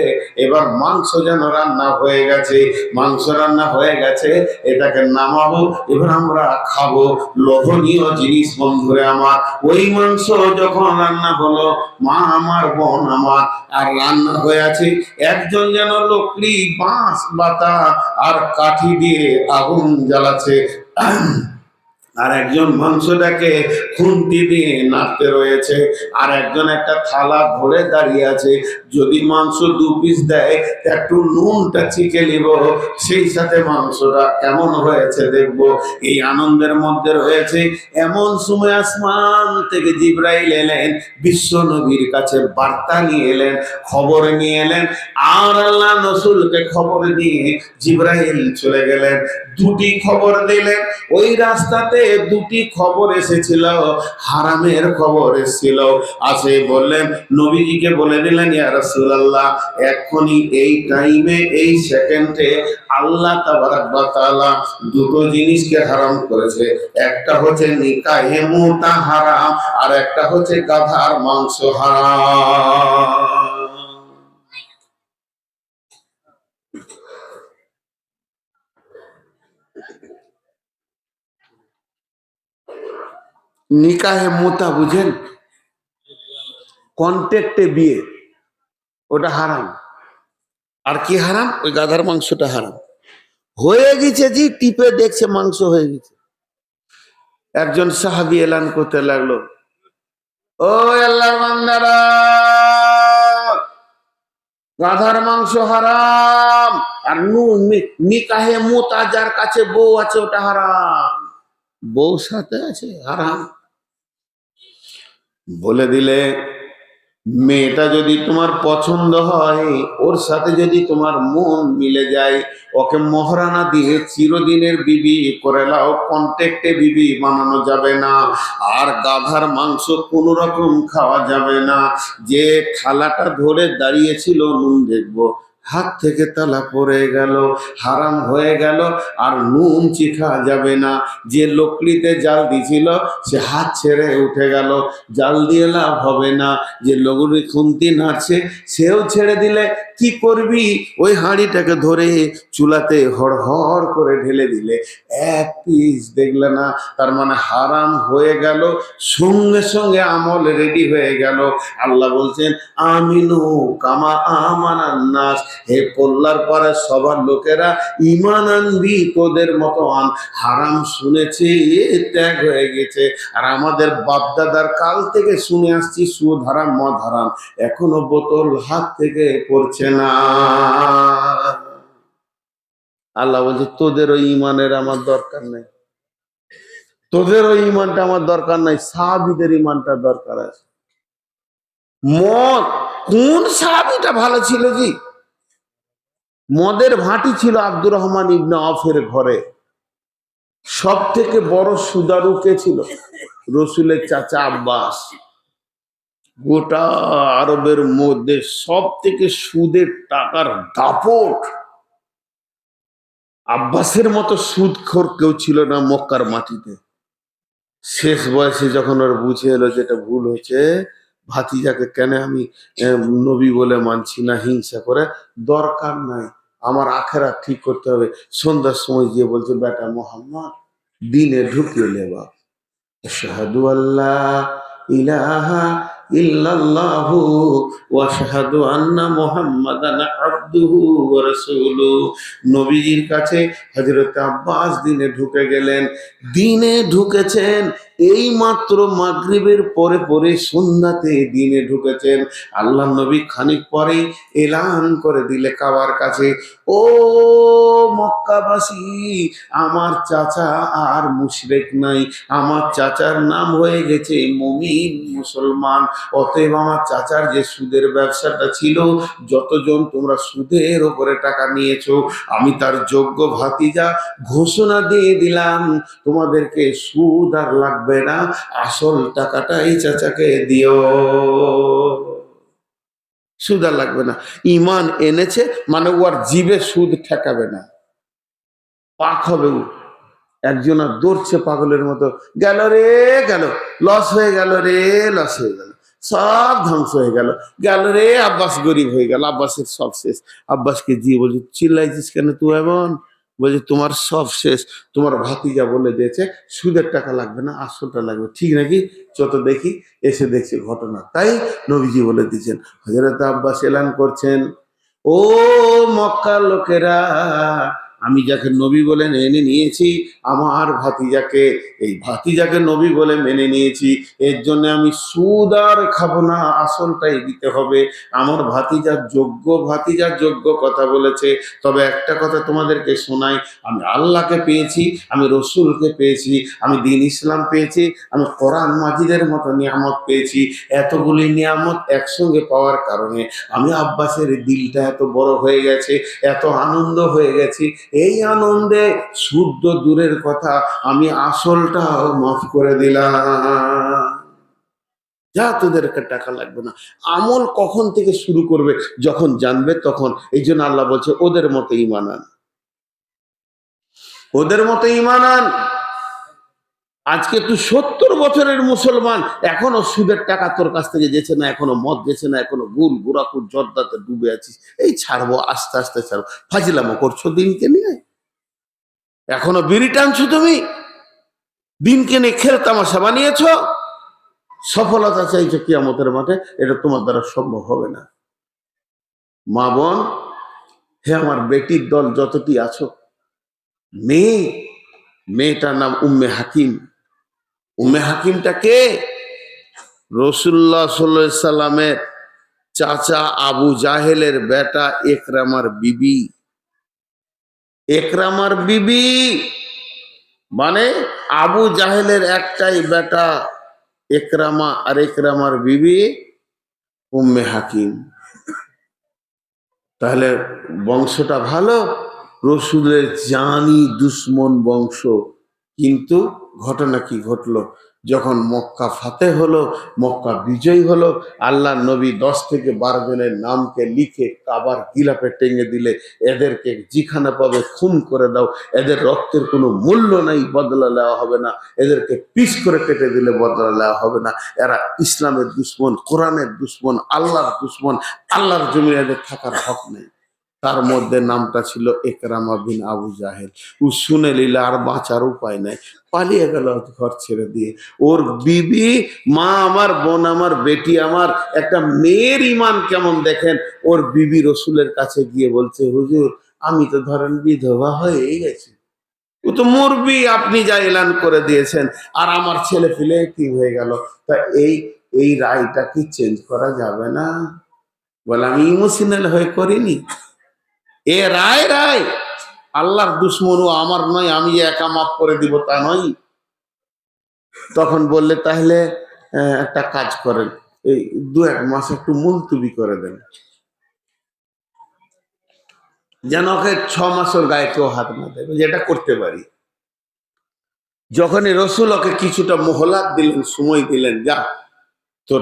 এবার মাংস যেন রান্না হয়ে গেছে। মাংস রান্না হয়ে গেছে, এটাকে নামাবো, এবার আমরা খাবো। লোভনীয় জিনিস বন্ধুরে আমার, ওই মাংস যখন রান্না হলো, মা আমার, বোন আমার, আর রান্না হয়ে আছে, একজন যেন লকড়ি, বাঁশ, বাতা আর কাঠি দিয়ে আগুন জ্বালাচ্ছে, আর একজন মাংসটাকে খুন্তি দিয়ে নাড়তে রয়েছে, আর একজন একটা থালা ধরে দাঁড়িয়ে আছে। যদি মাংস 2 পিস দেয়, একটু নুনটা চিকে নিব, সেই সাথে মাংসটা কেমন হয়েছে দেখব। এই আনন্দের মধ্যে রয়েছে। এমন সময় আসমান থেকে জিবরাইল এলেন, বিশ্ব নবীর কাছে বার্তা নিয়ে এলেন, খবর নিয়ে এলেন। আর আল্লাহ রসুলকে খবর দিয়ে জিবরাইল চলে গেলেন, 2টি খবর দিলেন। ওই রাস্তাতে 2টি খবর এসেছিল, হারামের খবর এসেছিল। আসে বললেন, নবীজিকে বলে দিলেন, ইয়া রাসূলুল্লাহ, এখনই এই টাইমে, এই সেকেন্ডে আল্লাহ তাবারক ওয়া তাআলা 2টো জিনিসকে হারাম করেছে। একটা হচ্ছে নিকাহে মুতা হারাম, আর একটা হচ্ছে গাধার মাংস হারাম। নিকাহে মুতা বুঝেন? কন্ট্যাক্টে বিয়ে, ওটা হারাম। আর কি হারাম? ওই গাধার মাংসটা হারাম। হয়ে গেছে জি, টিপে দেখছে মাংস হয়ে গেছে। একজন সাহাবী এলান করতে লাগলো, ও আল্লাহর বান্দারা, গাধার মাংস হারাম, আর নিকাহে মুতা, যার কাছে বউ আছে, ওটা হারাম। বউ সাথে আছে, হারাম। বলে দিলে, মেয়েটা যদি তোমার পছন্দ হয়, ওর সাথে যদি তোমার মন মিলে যায়, ওকে মহারানা দিয়ে চিরদিনের বিবি করে নাও, কন্ট্যাক্টে বিবি বানানো যাবে না। আর গাধার মাংস কোনো রকম খাওয়া যাবে না। যে থালাটা ধরে দাঁড়িয়েছিল, নুন দেখবো, হাত থেকে তালা পড়ে গেল, হারাম হয়ে গেল, আর নুন চিখা যাবে না। যে লকড়িতে জাল দিছিল, সে হাত ছেড়ে উঠে গেল, জাল দিয়ে লাভ হবে না। যে লগুড়ি খুন্তি নাড়ছে, সেও ছেড়ে দিলে কি করবি? ওই হাঁড়িটাকে ধরে চুলাতে হড়হড় করে ঢেলে দিলে, 1 পিস দেখলে না, তার মানে হারাম হয়ে গেল। সঙ্গে সঙ্গে আমল রেডি হয়ে গেল। আল্লাহ বলছেন, আমিনু কামা আমানান নাস, হে কল্লার পারে সবার লোকেরা, ঈমান আনবি তোদের মতো আন। হারাম শুনেছে, ত্যাগ হয়ে গেছে। আর আমাদের বাপদাদার কাল থেকে শুনে আসছি, সুদ হারাম, মদ হারাম, এখনো বোতল হাত থেকে পড়ছে না। আল্লাহ বলছে, তোদের ওই ইমানের আমার দরকার নেই, তোদের ওই ইমানটা আমার দরকার নাই, সাহাবীদের ইমানটা দরকার আছে। মদ, কোন সাহাবীটা ভালো ছিল জি? মদের ভাটি ছিল আব্দুর রহমান ইবনে আওফের ঘরে। সব থেকে বড় সুদারু কে ছিল? রসুলের চাচা আব্বাস। গোটা আরবের মধ্যে সব থেকে সুদের টাকার দাপট, আব্বাসের মতো সুদখোর কেউ ছিল না মক্কার মাটিতে। শেষ বয়সে যখন ওর বুঝে এলো যেটা ভুল হচ্ছে, ভাতিজাকে কেন আমি নবী বলে মানছি না, হিংসা করে, দরকার নাই, আমার আখেরাত ঠিক করতে হবে। সন্ধ্যার সময় গিয়ে বলছে, বেটা মোহাম্মদ, দিনে ঢুকিয়ে লেবা, আশহাদু আল্লাহ ইলাহা ইল্লাল্লাহু ওয়া আশহাদু আন্না মুহাম্মাদান আবদুহু ওয়া রাসূলুহু। নবীজির কাছে হযরত আব্বাস দিনে ঢুকে গেলেন। দিনে ঢুকেছেন, এই মাত্র মাগরিবের পরে পরে সন্ধ্যাতে দিনে ঢুকেছেন। আল্লাহ নবী খানিক পরেই এলান করে দিলে কাবার কাছে, ও মক্কাবাসী, আমার চাচা আর মুশরিক নাই, আমার চাচার নাম হয়ে গেছে মুমিন, মুসলমান। অতএব আমার চাচার যে সুদের ব্যবসাটা ছিল, যতজন তোমরা সুদের ওপরে টাকা নিয়েছো, আমি তার যোগ্য ভাতিজা ঘোষণা দিয়ে দিলাম, তোমাদেরকে সুদ আর লাগবে লাগবে না, আসল টাকাটা এই চাচাকে দিও, সুদ আর লাগবে না। ইমান এনেছে মানে ও আর জিভে সুদ ঠেকাবে না, পাক হবে ও। একজন আর দৌড়ছে পাগলের মতো, গেল রে গেল, লস হয়ে গেল রে, লস হয়ে গেল, সব ধ্বংস হয়ে গেল, গেল রে আব্বাস গরিব হয়ে গেল, আব্বাসের সব শেষ। আব্বাসকে দিয়ে বলছি, চিল্লাইছিস কেন তুই এমন? বলছে তোমার সব শেষ, তোমার ভাতিজা বলে দিয়েছে সুদের টাকা লাগবে না, আসলটা লাগবে, ঠিক নাকি? যত দেখি, এসে দেখছি ঘটনা তাই। নবীজি বলে দিয়েছেন, হযরত আব্বাস এলান করছেন, ও মক্কার লোকেরা, আমি যাকে নবী বলে মেনে নিয়েছি, আমার ভাতিজাকে, এই ভাতিজাকে নবী বলে মেনে নিয়েছি, এর জন্য আমি সুদ আর খাবো না, আসলটাই দিতে হবে। আমার ভাতিজার যোগ্য, ভাতিজার যোগ্য কথা বলেছে। তবে একটা কথা তোমাদেরকে শোনাই, আমি আল্লাহকে পেয়েছি, আমি রসুলকে পেয়েছি, আমি দ্বীন ইসলাম পেয়েছি, আমি কোরআন মাজিদের মতো নিয়ামত পেয়েছি। এতগুলি নিয়ামত একসঙ্গে পাওয়ার কারণে আমি আব্বাসের দিলটা এত বড় হয়ে গেছে, এত আনন্দ হয়ে গেছি। এই আনন্দে শুদ্ধ দূরের কথা, আমি আসলটাও মাফ করে দিলাম। যা, তোদেরকে টাকা লাগবে না। আমল কখন থেকে শুরু করবে? যখন জানবে তখন। এই জন্য আল্লাহ বলছে ওদের মতো ঈমান আন, ওদের মতো ঈমান আন। আজকে তুই 70 বছরের মুসলমান, এখনো সুদের টাকা তোর কাছ থেকে যেছে না, এখনো মদ যেছে না, এখনো গুল গুড়াকুর জর্দাতে ডুবে আছিস। এই ছাড়বো, আস্তে আস্তে ছাড়বো। ফাজিলামো করছো দিনকে নিয়ে, এখনো বিড়ি টানছো তুমি, দিনকে নিয়ে খেল তামাশা বানিয়েছ। সফলতা চাইছো কিয়ামতের মাঠে, এটা তোমার দ্বারা সম্ভব হবে না। মা বোন, হে আমার বেটির দল যতটি আছো, মেয়ে, মেয়েটার নাম উম্মে হাকিম। উম্মে হাকিমটা কে? রাসূলুল্লাহ সাল্লাল্লাহু আলাইহি সাল্লামের চাচা আবু জাহেলের বেটা ইকরামার বিবি। ইকরামার বিবি মানে আবু জাহেলের একটাই বেটা ইকরামা, আর ইকরামার বিবি উম্মে হাকিম। তাহলে বংশটা ভালো, রসুলের জানি দুশ্মন বংশ। কিন্তু ঘটনা কি ঘটলো? যখন মক্কা ফাতে হলো, মক্কা বিজয় হলো, আল্লাহ নবী 10 থেকে 12 জনের নামকে লিখে কাবার গিলাপে টেঙে দিলে, এদেরকে যেখানে পাবে খুন করে দাও, এদের রক্তের কোনো মূল্য নাই, বদলা নেওয়া হবে না, এদেরকে পিস করে কেটে দিলে বদলা নেওয়া হবে না। এরা ইসলামের দুশ্মন, কোরআনের দুশ্মন, আল্লাহর দুশ্মন, আল্লাহর জমিনে এদের থাকার হক নেই। তার মধ্যে নামটা ছিল ইকরামা বিন আবু জাহেল। ও শুনে নিলে আর বাঁচার উপায় নাই, পালিয়ে গেল ঘর ছেড়ে দিয়ে। ওর বিবি, মা আমার, বোন আমার, বেটি আমার, একটা মেয়ের ইমান কেমন দেখেন। ওর বিবি রসুলের কাছে গিয়ে বলছে, হুজুর আমি তো ধরেন বিধবা হয়েই গেছি, ও তো মুরবি, আপনি যা এলান করে দিয়েছেন, আর আমার ছেলে ফেলে কি হয়ে গেল, তা এই এই রায়টা কি চেঞ্জ করা যাবে না? বলে আমি ইমোশনাল হয়ে করিনি, এ রায় রায়, আল্লাহর দুশ্মন, ও আমার নয়, আমি যে একা মাফ করে দিব তা নয়। তখন বললে তাহলে একটা কাজ করেন, এই 2-1 মাস একটু মুলতুবি করে দেন, যেন ওকে 6 মাসের গায়ে কেউ হাত না দেয়, যেটা করতে পারি। যখনই রসুল ওকে কিছুটা মোহলাত দিলেন, সময় দিলেন, যা তোর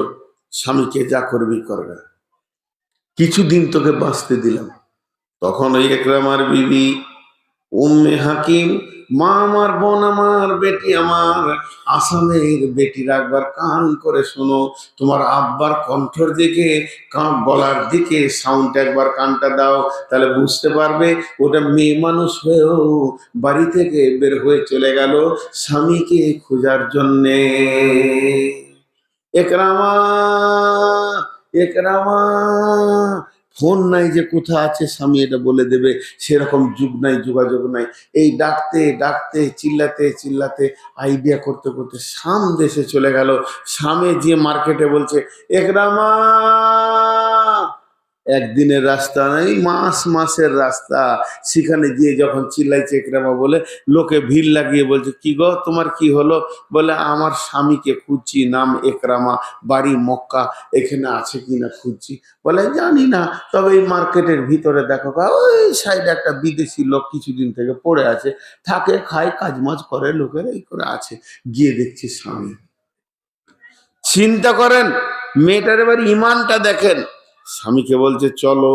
স্বামীকে যা করবি করবে, কিছুদিন তোকে বাঁচতে দিলাম। তখন ওই ইকরামার বিবি উম্মে হাকিম, মা আমার, বোন আমার, বেটি আমার, আসামের বেটির একবার কান করে শোনো, তোমার আব্বার কণ্ঠর দিকে, গলার দিকে সাউন্ড একবার কানটা দাও, তাহলে বুঝতে পারবে ওটা মেয়ে মানুষ হয়েও বাড়ি থেকে বের হয়ে চলে গেল স্বামীকে খোঁজার জন্যে। একরামা, একরামা, ফোন নাই যে কোথা আছে স্বামী এটা বলে দেবে, সেরকম যুগ নাই, যোগাযোগ নাই। এই ডাকতে ডাকতে, চিল্লাতে চিল্লাতে, আইডিয়া করতে করতে শাম দেশে চলে গেল। শামে যে মার্কেটে বলছে, একরামা, একদিনের রাস্তা নাই, মাস মাসের রাস্তা। সেখানে গিয়ে যখন চিল্লাইছে একরামা বলে, লোকে ভিড় লাগিয়ে বলছে, কি গো তোমার কি হলো? বলে আমার স্বামীকে খুঁজছি, নাম একরামা, বাড়ি মক্কা, এখানে আছে কিনা খুঁজছি। বলে জানি না, তবে এই মার্কেটের ভিতরে দেখো গা, ওই সাইডে একটা বিদেশি লোক কিছুদিন থেকে পড়ে আছে, থাকে খায় কাজ মাজ করে, লোকের এই করে আছে। গিয়ে দেখছি স্বামী। চিন্তা করেন, মেয়েটার এবার ইমানটা দেখেন। স্বামীকে বলছে চলো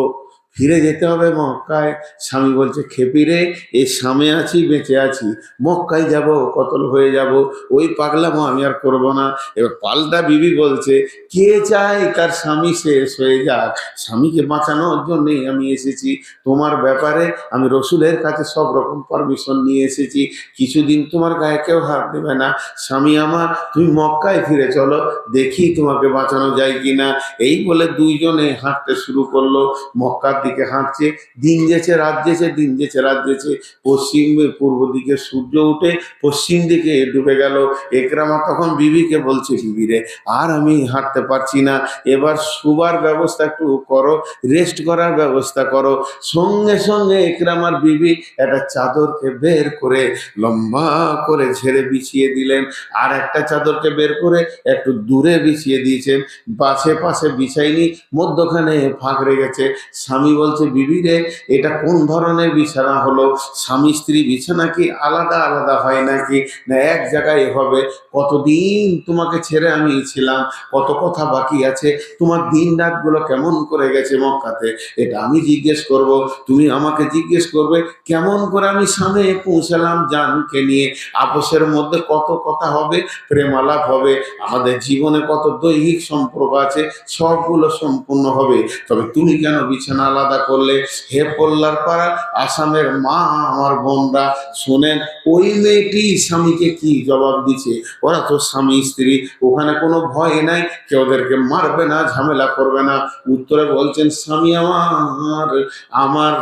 ফিরে যেতে হবে মক্কায়। স্বামী বলছে খেপি রে, এই স্বামী আছি, বেঁচে আছি, মক্কায় যাব, কতল হয়ে যাব, ওই পাগলামো আমি আর করব না। এবার পাল্টা বিবি বলছে, কে চায় তার স্বামী শেষ হয়ে যাক? স্বামীকে বাঁচানোর জন্যই আমি এসেছি। তোমার ব্যাপারে আমি রসুলের কাছে সব রকম পারমিশন নিয়ে এসেছি, কিছুদিন তোমার গায়ে কেউ হাত দেবে না। স্বামী আমার, তুমি মক্কায় ফিরে চলো, দেখি তোমাকে বাঁচানো যায় কিনা। এই বলে দুইজনে হাঁটতে শুরু করলো, মক্কার দিকে হাঁটছে। দিন যেছে রাত যেছে, দিন যেছে রাত যেছে। পূর্ব দিকে সূর্য উঠে পশ্চিম দিকে ডুবে গেল। একরামা তখন বিবিকে বলছে, বিবি রে, আর আমি হাঁটতে পারছি না, এবার শুবার ব্যবস্থা একটু করো, রেস্ট করার ব্যবস্থা করো। সঙ্গে সঙ্গে একরামার বিবি একটা চাদরকে বের করে লম্বা করে ঝেড়ে বিছিয়ে দিলেন, আর একটা চাদরকে বের করে একটু দূরে বিছিয়ে দিয়েছেন, পাশে পাশে বিছাইনি, মধ্যখানে ফাঁক রেখেছে। স্বামী বলছে, বিবি রে, এটা কোন ধরনের বিছানা হলো? স্বামী স্ত্রী বিছানা কি আলাদা আলাদা হয় নাকি, না এক জায়গায় হবে? কতদিন তোমাকে ছেড়ে আমি ছিলাম, কত কথা বাকি আছে, তোমার দিন রাতগুলো কেমন করে গেছে মক্কাতে, এটা আমি জিজ্ঞেস করব, তুমি আমাকে জিজ্ঞেস করবে কেমন করে আমি সামনে পৌঁছালাম জানকে নিয়ে। আপোষের মধ্যে কত কথা হবে, প্রেমালাপ হবে, আমাদের জীবনে কত দৈহিক সম্পর্ক আছে, সবগুলো সম্পূর্ণ হবে। তবে তুমি কেন বিছানা আলাদা করলে? হে পল্লার পাড়া আসামের মা, আমার বোনরা শোনেন, ওই মেয়েটি স্বামীকে কি জবাব দিছে। ওরা তো স্বামী স্ত্রী, ওখানে কোনো ভয় নাই, কেউ ওদেরকে মারবে না, ঝামেলা করবে না। উত্তরে বলছেন, স্বামী আমার, আমার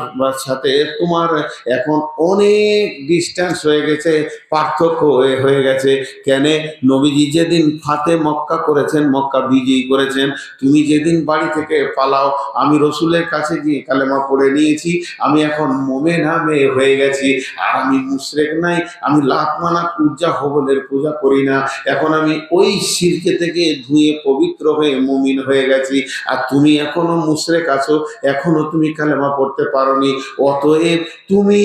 সাথে তোমার এখন অনেক ডিস্টেন্স হয়ে গেছে, পার্থক্য হয়ে গেছে। কেন? নবীজি যেদিন ফাতে মক্কা করেছেন, মক্কা বিজয়ী করেছেন, তুমি যেদিন বাড়ি থেকে পালাও, আমি রসুলের কাছে গিয়ে কালেমা পড়ে নিয়েছি, আমি এখন মোমেনা মেয়ে হয়ে গেছি, আর আমি মুশরিক নাই, আমি লাত মানাত উজ্জা হবলের পূজা করি না, এখন আমি ওই শিরকে থেকে ধুয়ে পবিত্র হয়ে মুমিন হয়ে গেছি, আর তুমি এখনো মুশরিক আছো, এখনো তুমি কালেমা পড়তে পারোনি। অতএব তুমি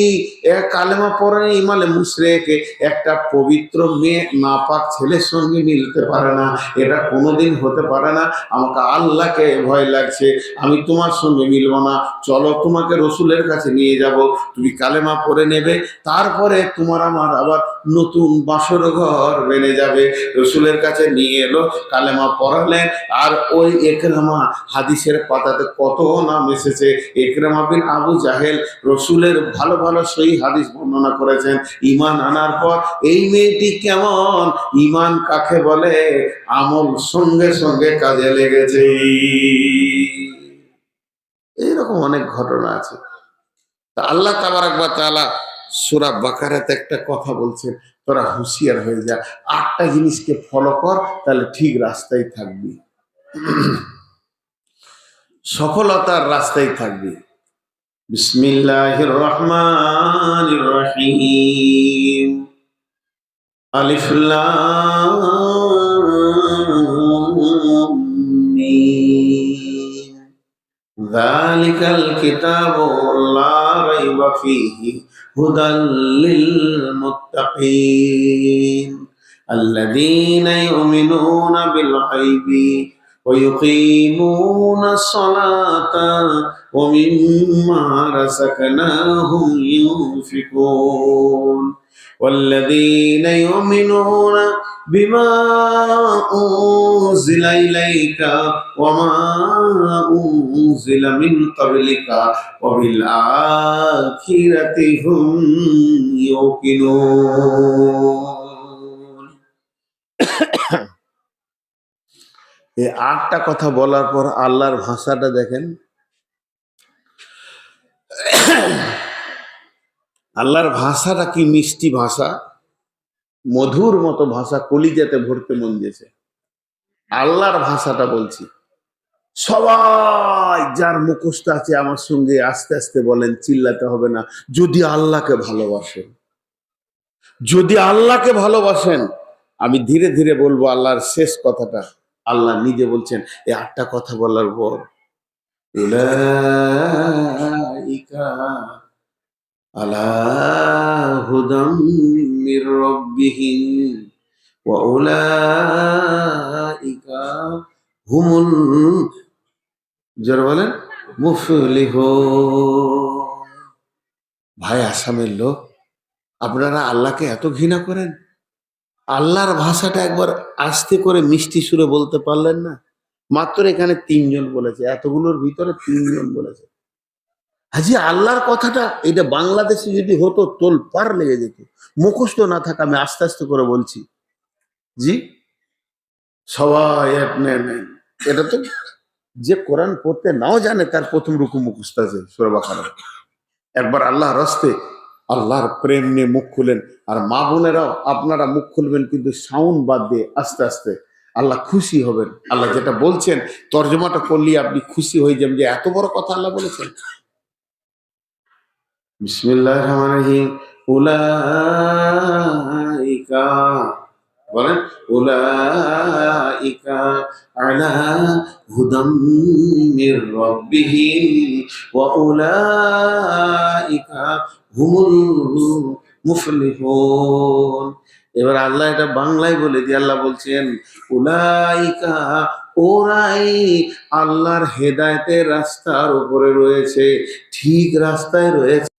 কালেমা পড়ে ইমালে মুশরিক, একটা পবিত্র মেয়ে নাপাক ছেলের সঙ্গে মিলতে পারে না, এটা কোনোদিন হতে পারে না। আমাকে আল্লাহকে ভয় লাগছে, আমি তোমার সঙ্গে মিলবো না, চলো তোমাকে রসুলের কাছে নিয়ে যাব, তুমি কালেমা পড়ে নেবে, তারপরে তোমার আমার আবার নতুন বাসর ঘর বেড়ে যাবে। রসুলের কাছে নিয়ে এলো, কালেমা পড়ালেন। আর ওই একরামা, হাদিসের পাতাতে কত নাম এসেছে, একরামা বিন আবু জাহেল রসুলের ভালো ভালো সই হাদিস বর্ণনা করেছেন। ইমান আনার পর এই মেয়েটি কেমন, ইমান কাকে বলে, আমল সঙ্গে সঙ্গে কাজে লেগেছে। এইরকম অনেক ঘটনা আছে। তা আল্লাহ তাবারাক ওয়া তাআলা সূরা বাকারাতে একটা কথা বলছেন, তোরা হুঁশিয়ার হয়ে যা, 8টা জিনিসকে ফলো কর, তাহলে ঠিক রাস্তায় থাকবি, সফলতার রাস্তায় থাকবি। বিসমিল্লাহির রহমানির রহিম। আলিফ লাম মিম। যালিকাল কিতাবু লা রাইবা ফীহি হুদাল লিল মুত্তাকিন আল্লাযীনা ইউমিনুনা বিল গায়বি ওয়া ইউকিমুনা আস-সালাতা ওয়া মিম্মা রাযাকনাহুম ইউনফিকুন والذين يؤمنون بما أنزل إليك وما أنزل من قبلك وبالآخرة هم يوقنون। এই 8টা কথা বলার পর আল্লাহর ভাষাটা দেখেন। আল্লাহর ভাষাটা কি মিষ্টি ভাষা, মধুর মতো ভাষা, কলিজাতে ভরতে মন গেছে। আল্লাহর ভাষাটা বলছি, সবাই যার মুখস্থ আছে আমার সঙ্গে আস্তে আস্তে বলেন, চিল্লাতে হবে না। যদি আল্লাহকে ভালোবাসেন, যদি আল্লাহকে ভালোবাসেন, আমি ধীরে ধীরে বলবো আল্লাহর শেষ কথাটা। আল্লাহ নিজে বলছেন এই 8টা কথা বলার পর, উলাইকা আলা হুদাম মির রাব্বিহিম ওয়া উলাইকা হুমুল, যারা বলেন, মুফলিহুন। ভাই আসামের লোক, আপনারা আল্লাহকে এত ঘৃণা করেন, আল্লাহর ভাষাটা একবার আস্তে করে মিষ্টি সুরে বলতে পারলেন না? মাত্র এখানে 3জন বলেছে, এতগুলোর ভিতরে 3জন বলেছে। হাজি আল্লাহর কথাটা এটা বাংলাদেশে যদি হতো তোল পার লেগে যেত। মুখস্থ না থাকা, আমি আস্তে আস্তে করে বলছি। জি, সবাই এক নেন। এটা তো যে কোরআন পড়তে নাও জানে তার প্রথম রুকু মুখস্থ আছে সূরা বাকারা। একবার আল্লাহর রাস্তে আল্লাহর প্রেম নিয়ে মুখ খুলেন। আর মা বোনেরাও আপনারা মুখ খুলবেন, কিন্তু সাউন্ড বাদ দিয়ে আস্তে আস্তে। আল্লাহ খুশি হবেন। আল্লাহ যেটা বলছেন তর্জমাটা করলে আপনি খুশি হয়ে যাবেন যে এত বড় কথা আল্লাহ বলেছেন। বিসমিল্লাহির রহমানির রহিম। উলাইকা, বলেন, উলাইকা আলা হুদাম মির রাব্বিহিম ওয়া উলাইকা হুমুল মুফলিহুন। এবার আল্লাহ এটা বাংলায় বলে দিয়ে আল্লাহ বলছেন উলাইকা, ওরাই আল্লাহর হেদায়েতের রাস্তার উপরে রয়েছে, ঠিক রাস্তায় রয়েছে।